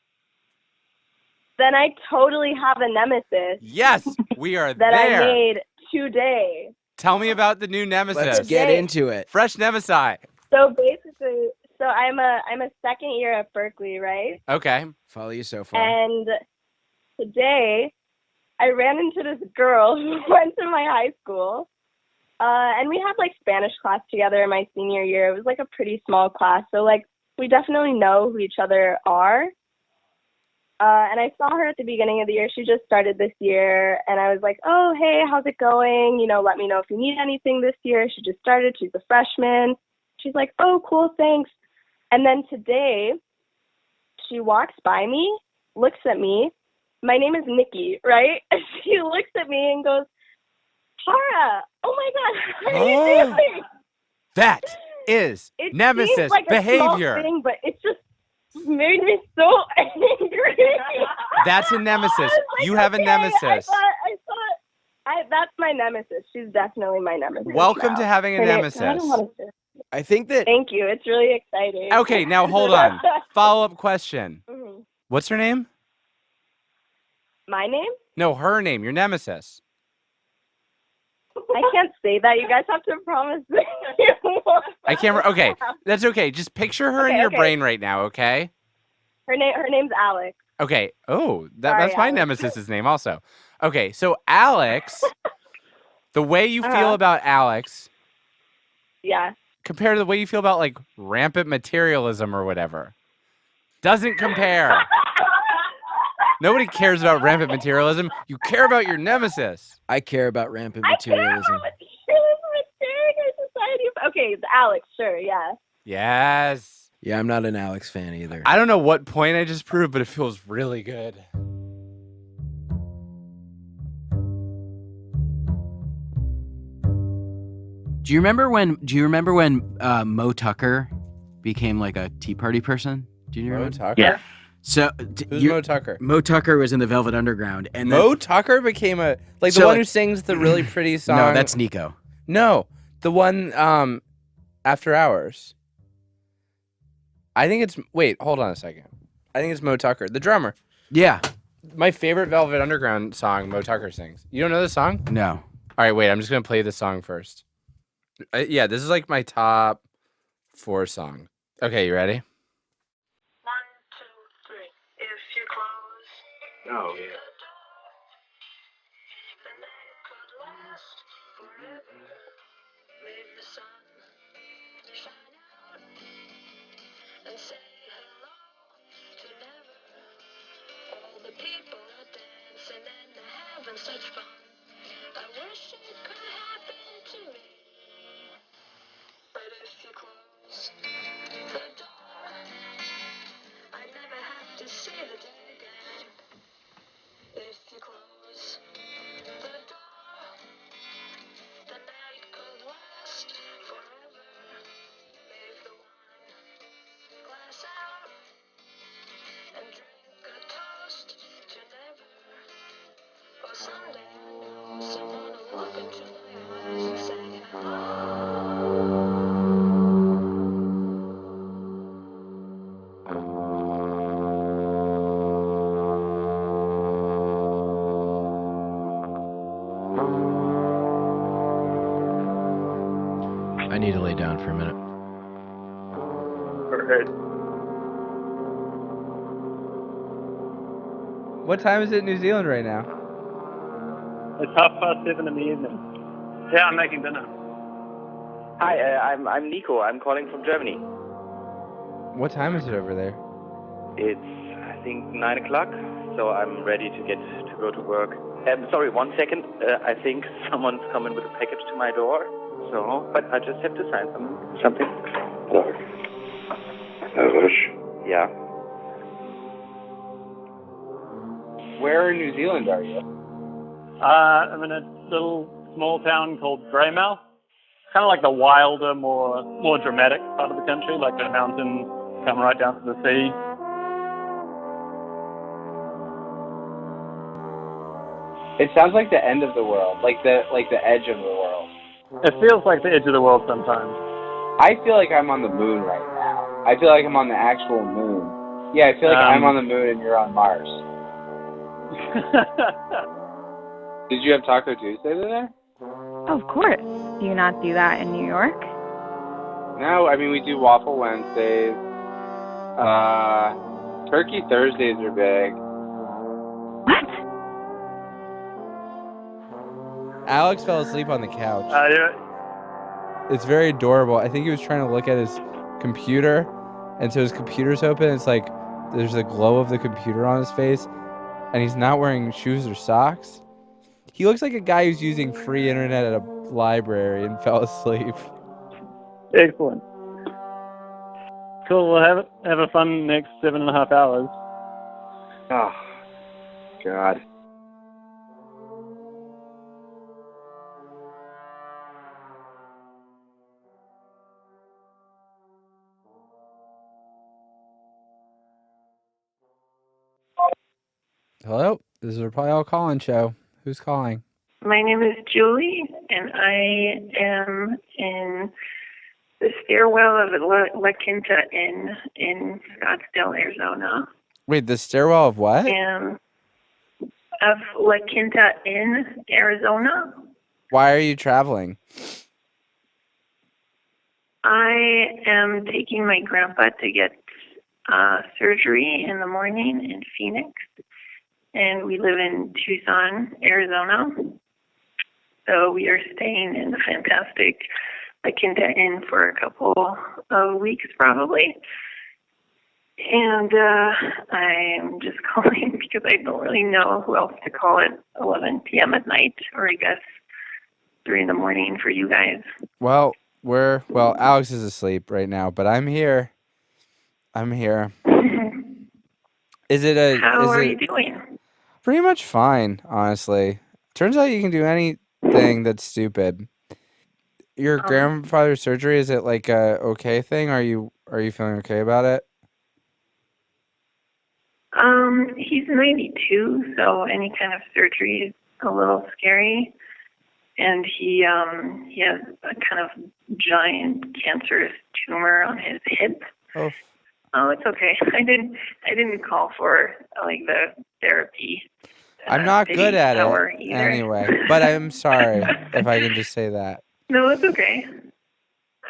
Then I totally have a nemesis Yes, we are that there. I made today. Tell me about the new nemesis. Let's get into it. Fresh nemesi. So basically, I'm a second year at Berkeley, right? Okay. Follow you so far. And today, I ran into this girl who went to my high school, and we had like Spanish class together in my senior year. It was like a pretty small class, so like we definitely know who each other are. And I saw her at the beginning of the year. She just started this year, and I was like, oh, hey, how's it going? You know, let me know if you need anything this year. She just started. She's a freshman. She's like, oh, cool, thanks. And then today, she walks by me, looks at me. My name is Nikki, right? And she looks at me and goes, Tara, oh my God, how are you doing? That is It nemesis seems like behavior. A small thing, but it just made me so angry. That's a nemesis. I was like, You have a okay, nemesis. I thought that's my nemesis. She's definitely my nemesis. Welcome now. to having a Her name- nemesis. I don't want to say. I think that Thank you. It's really exciting. Okay, now hold on. Follow-up question. Mhm. What's her name? My name? No, her name, your nemesis. I can't say that. You guys have to promise that you won't. I can't. Okay, that's okay. Just picture her in Okay, your okay. brain right now. Okay. Her name's Alex. Okay. Oh, Sorry, that's my Alex. nemesis's name also. Okay, so Alex, the way you feel about Alex Yeah. compared to the way you feel about like rampant materialism or whatever, doesn't compare. Nobody cares about rampant materialism. You care about your nemesis. I care about rampant I care materialism. about materialism. It's tearing our society. Okay, it's Alex. Sure. Yeah. Yes. Yeah, I'm not an Alex fan either. I don't know what point I just proved, but it feels really good. Do you remember when Mo Tucker became like a Tea Party person? Do you remember? Tucker? Yeah. So Who's Mo Tucker? Mo Tucker was in the Velvet Underground, and Mo Tucker became a the So, one like- who sings the really pretty song. No, that's Nico. No, the one After Hours. I think it's wait, hold on a second. I think it's Mo Tucker, the drummer. Yeah. My favorite Velvet Underground song Mo Tucker sings. You don't know the song? No. All right, wait, I'm just going to play the song first. Yeah, this is like my top 4 song. Okay, you ready? Oh, yeah. I need to lay down for a minute. What time is it in New Zealand right now? It's 7:30 in the evening. Yeah, I'm making dinner. Hi, I'm Nico. I'm calling from Germany. What time is it over there? It's, I think, 9 o'clock, so I'm ready to go to work. Sorry, 1 second. I think someone's coming with a package to my door. So, but I just have to sign something. Hello. Yeah. Where in New Zealand are you? I'm in a little small town called Greymouth. Kind of like the wilder, more dramatic part of the country, like the mountains come right down to the sea. It sounds like the end of the world, like the edge of the world. It feels like the edge of the world sometimes. I feel like I'm on the moon right now. I feel like I'm on the actual moon. Yeah, I feel like I'm on the moon and you're on Mars. Did you have Taco Tuesday there? Of course. Do you not do that in New York? No, I mean, we do Waffle Wednesdays. Turkey Thursdays are big. Alex fell asleep on the couch. Yeah. It's very adorable. I think he was trying to look at his computer, and so his computer's open. It's like there's a glow of the computer on his face, and he's not wearing shoes or socks. He looks like a guy who's using free internet at a library and fell asleep. Excellent. Cool. We'll have a fun next 7.5 hours. Oh, God. Hello, this is a Reply All call-in show. Who's calling? My name is Julie, and I am in the stairwell of La Quinta Inn in Scottsdale, Arizona. Wait, the stairwell of what? Of La Quinta Inn, Arizona. Why are you traveling? I am taking my grandpa to get surgery in the morning in Phoenix, and we live in Tucson, Arizona. So we are staying in the fantastic La Quinta Inn for a couple of weeks, probably. And I'm just calling because I don't really know who else to call at 11 p.m. at night, or I guess 3 in the morning for you guys. Well, Alex is asleep right now, but I'm here. I'm here. How are you doing? Pretty much fine, honestly. Turns out you can do anything that's stupid. Your grandfather's surgery, is it like a okay thing? Are you feeling okay about it? He's 92, so any kind of surgery is a little scary. And he has a kind of giant cancerous tumor on his hip. Oh, it's okay. I didn't call for like the therapy. I'm not good at it either. anyway, but I'm sorry if I can just say that. No, it's okay.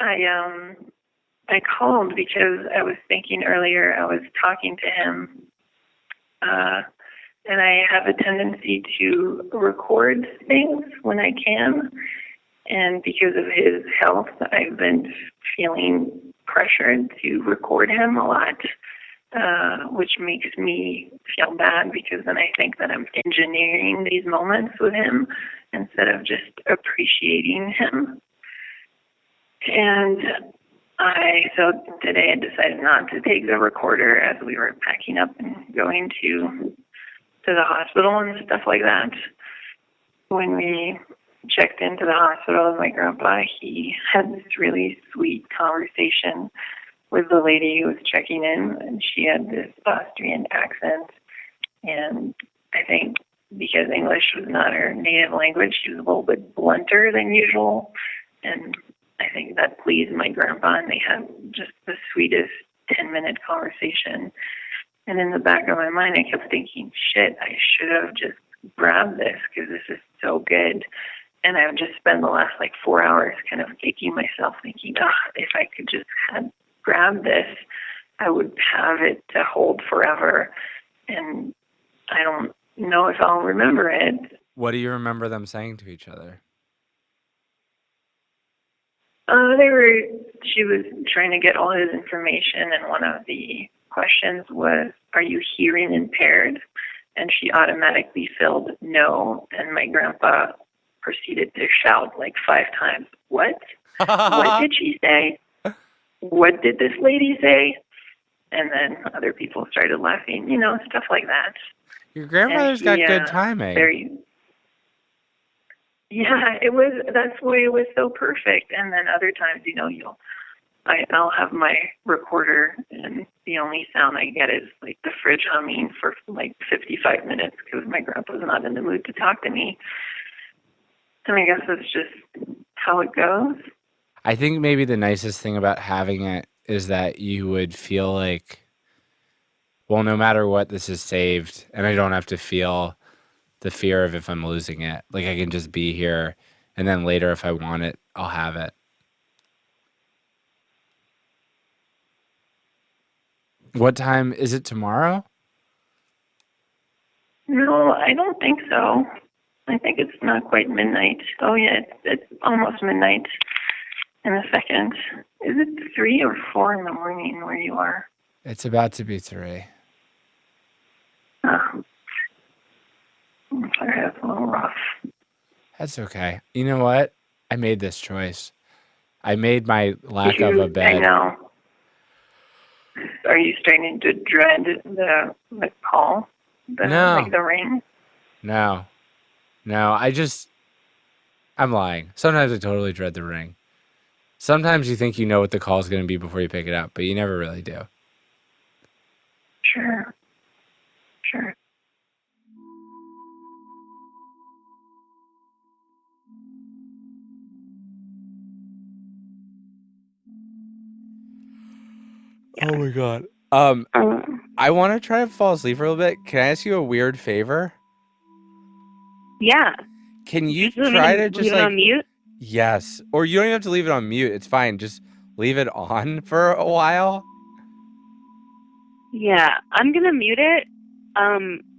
I called because I was thinking earlier I was talking to him, and I have a tendency to record things when I can, and because of his health, I've been feeling pressured to record him a lot, which makes me feel bad because then I think that I'm engineering these moments with him instead of just appreciating him. And so today I decided not to take the recorder as we were packing up and going to the hospital and stuff like that. When we checked into the hospital with my grandpa, he had this really sweet conversation with the lady who was checking in, and she had this Austrian accent, and I think because English was not her native language, she was a little bit blunter than usual. And I think that pleased my grandpa, and they had just the sweetest 10-minute conversation. And in the back of my mind, I kept thinking, shit, I should have just grabbed this because this is so good. And I would just spend the last 4 hours kind of kicking myself, thinking, if I could just have grabbed this, I would have it to hold forever. And I don't know if I'll remember it. What do you remember them saying to each other? She was trying to get all his information, and one of the questions was, are you hearing impaired? And she automatically filled no, and my grandpa proceeded to shout 5 times, what? What did she say? What did this lady say? And then other people started laughing, stuff like that. Your grandmother's got good timing. Yeah, that's why it was so perfect. And then other times, I'll have my recorder, and the only sound I get is the fridge humming for 55 minutes because my grandpa's not in the mood to talk to me. And I guess that's just how it goes. I think maybe the nicest thing about having it is that you would feel well, no matter what, this is saved, and I don't have to feel the fear of if I'm losing it. I can just be here, and then later if I want it, I'll have it. What time is it tomorrow? No, I don't think so. I think it's not quite midnight. Oh yeah, it's almost midnight in a second. Is it 3 or 4 in the morning where you are? It's about to be 3. Oh. I'm sorry, that's a little rough. That's okay. You know what? I made this choice. I made my lack of a bed. I know. Are you starting to dread the call? No. The ring? No. I'm lying. Sometimes I totally dread the ring. Sometimes you think you know what the call is going to be before you pick it up, but you never really do. Sure. Oh my god. I want to try to fall asleep for a little bit. Can I ask you a weird favor? Yeah. Can you Just try to just leave it on mute? Yes. Or you don't even have to leave it on mute. It's fine. Just leave it on for a while. Yeah, I'm gonna mute it.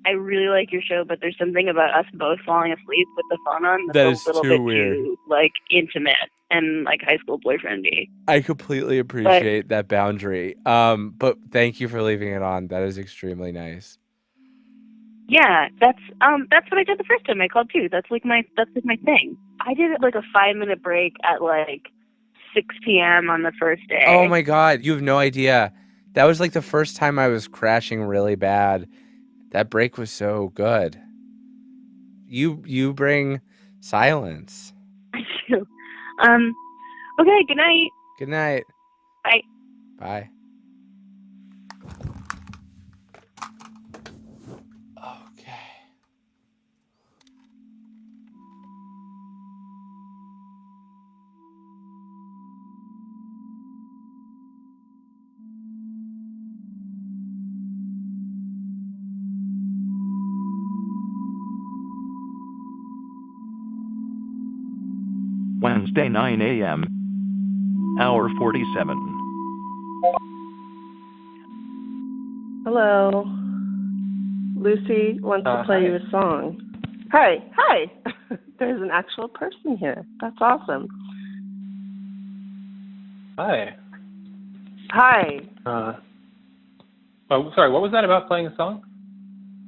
I really like your show, but there's something about us both falling asleep with the phone on That that's is a little too bit weird. too intimate and high school boyfriendy. I completely appreciate that boundary. But thank you for leaving it on. That is extremely nice. Yeah, that's what I did the first time I called too. That's my thing. I did it a 5-minute break at 6 p.m. on the first day. Oh my god, you have no idea. That was the first time I was crashing really bad. That break was so good. You bring silence. I do. Okay, good night. Good night. Bye. Bye. Wednesday, 9 a.m. Hour 47. Hello. Lucy wants to play you a song. Hi. There's an actual person here. That's awesome. Hi. Oh, sorry, what was that about playing a song?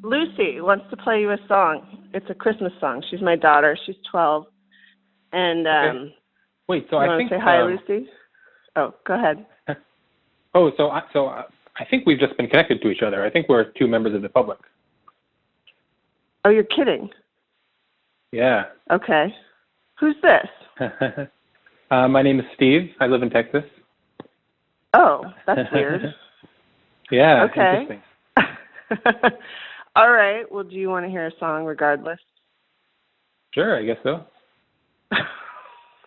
Lucy wants to play you a song. It's a Christmas song. She's my daughter. She's 12. And Okay. Wait, so you I want think to say hi, Lucy? Oh, go ahead. I think we've just been connected to each other. I think we're 2 members of the public. Oh, you're kidding. Yeah. Okay. Who's this? My name is Steve. I live in Texas. Oh, that's weird. Yeah. Okay. Interesting. All right. Well, do you want to hear a song regardless? Sure, I guess so.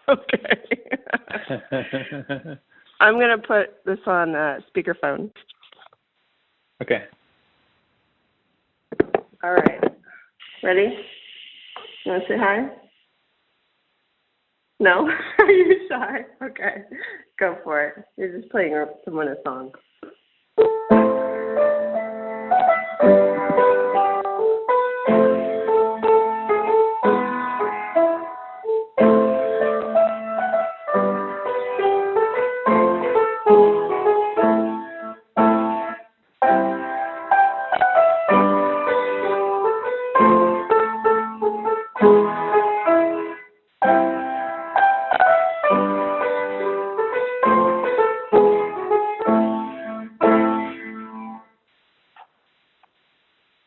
Okay. I'm going to put this on speakerphone. Okay. All right. Ready? You want to say hi? No? Are you shy? Okay. Go for it. You're just playing someone a song.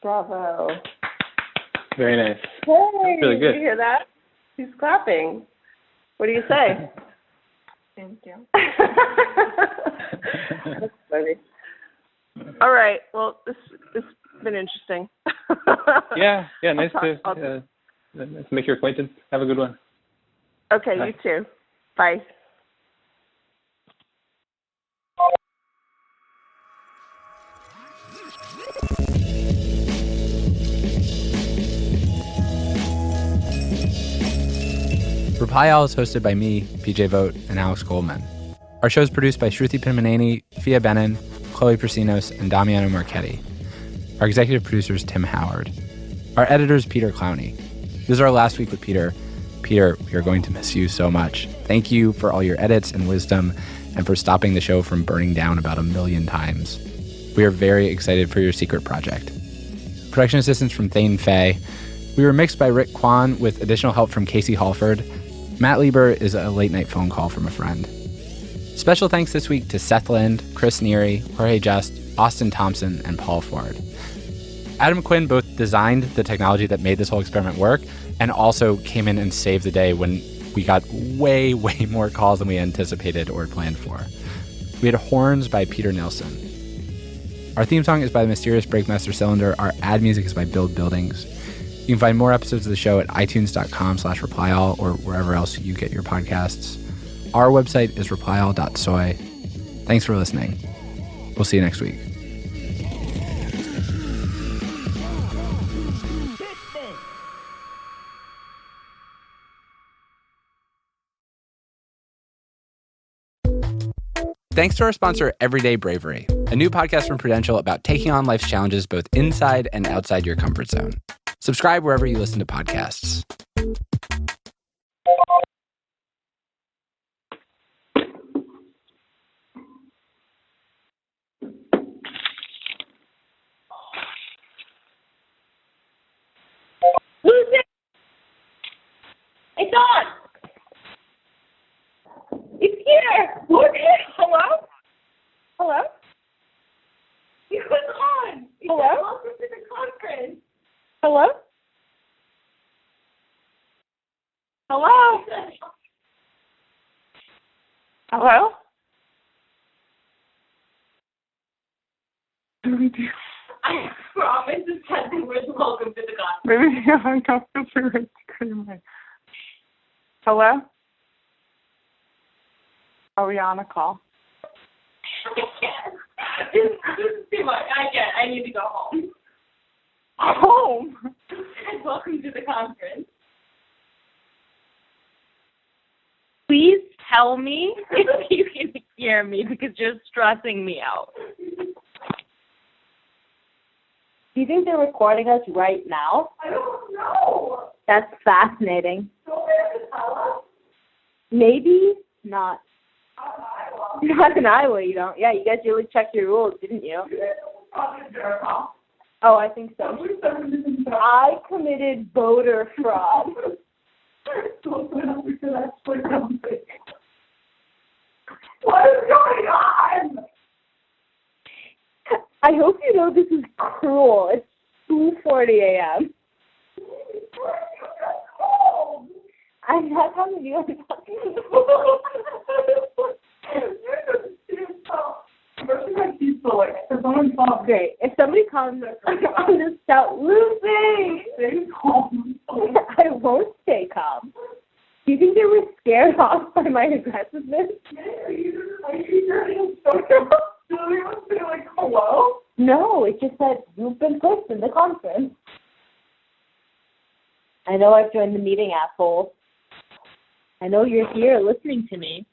Bravo. Very nice. Hey, That's really good. Did you hear that? He's clapping. What do you say? Thank you. That's funny. All right. Well, this has been interesting. Yeah. Nice to make your acquaintance. Have a good one. Okay, Bye. you too. Bye. Reply All is hosted by me, PJ Vogt, and Alex Goldman. Our show is produced by Shruti Pinmaneni, Fia Benin, Chloe Prasinos, and Damiano Marchetti. Our executive producer is Tim Howard. Our editor is Peter Clowney. This is our last week with Peter. Peter, we are going to miss you so much. Thank you for all your edits and wisdom and for stopping the show from burning down about 1 million times. We are very excited for your secret project. Production assistance from Thane Fay. We were mixed by Rick Kwan with additional help from Casey Halford. Matt Lieber is a late-night phone call from a friend. Special thanks this week to Seth Lind, Chris Neary, Jorge Just, Austin Thompson, and Paul Ford. Adam Quinn both designed the technology that made this whole experiment work and also came in and saved the day when we got way more calls than we anticipated or planned for. We had horns by Peter Nilsson. Our theme song is by the mysterious Breakmaster Cylinder. Our ad music is by Build Buildings. You can find more episodes of the show at itunes.com/replyall or wherever else you get your podcasts. Our website is replyall.soy. Thanks for listening. We'll see you next week. Thanks to our sponsor, Everyday Bravery, a new podcast from Prudential about taking on life's challenges both inside and outside your comfort zone. Subscribe wherever you listen to podcasts. Lucy! It's on! It's here! Look it! Hello? Hello? It was on! Hello? Welcome to the conference. Hello? Hello? Hello? I promise this hasn't was welcome to the conference. Maybe I got the right. Hello? Are we on a call? This is too much. I need to go home. Home? Welcome to the conference. Please tell me if you can hear me because you're stressing me out. Do you think they're recording us right now? I don't know. That's fascinating. Maybe not. Not in Iowa, you don't. Yeah, you guys really checked your rules, didn't you? Oh, I think so. I committed voter fraud. What is going on? I hope you know this is cruel. It's 2:40 a.m. I'm not talking to you. I'm talking to you. So like, if someone calls, Great. If somebody comes, I'm just shout, Lucy! stay calm. I won't stay calm. Do you think they were scared off by my aggressiveness? Are you so say like hello? No, it just said, you've been pushed in the conference. I know I've joined the meeting, asshole. I know you're here listening to me.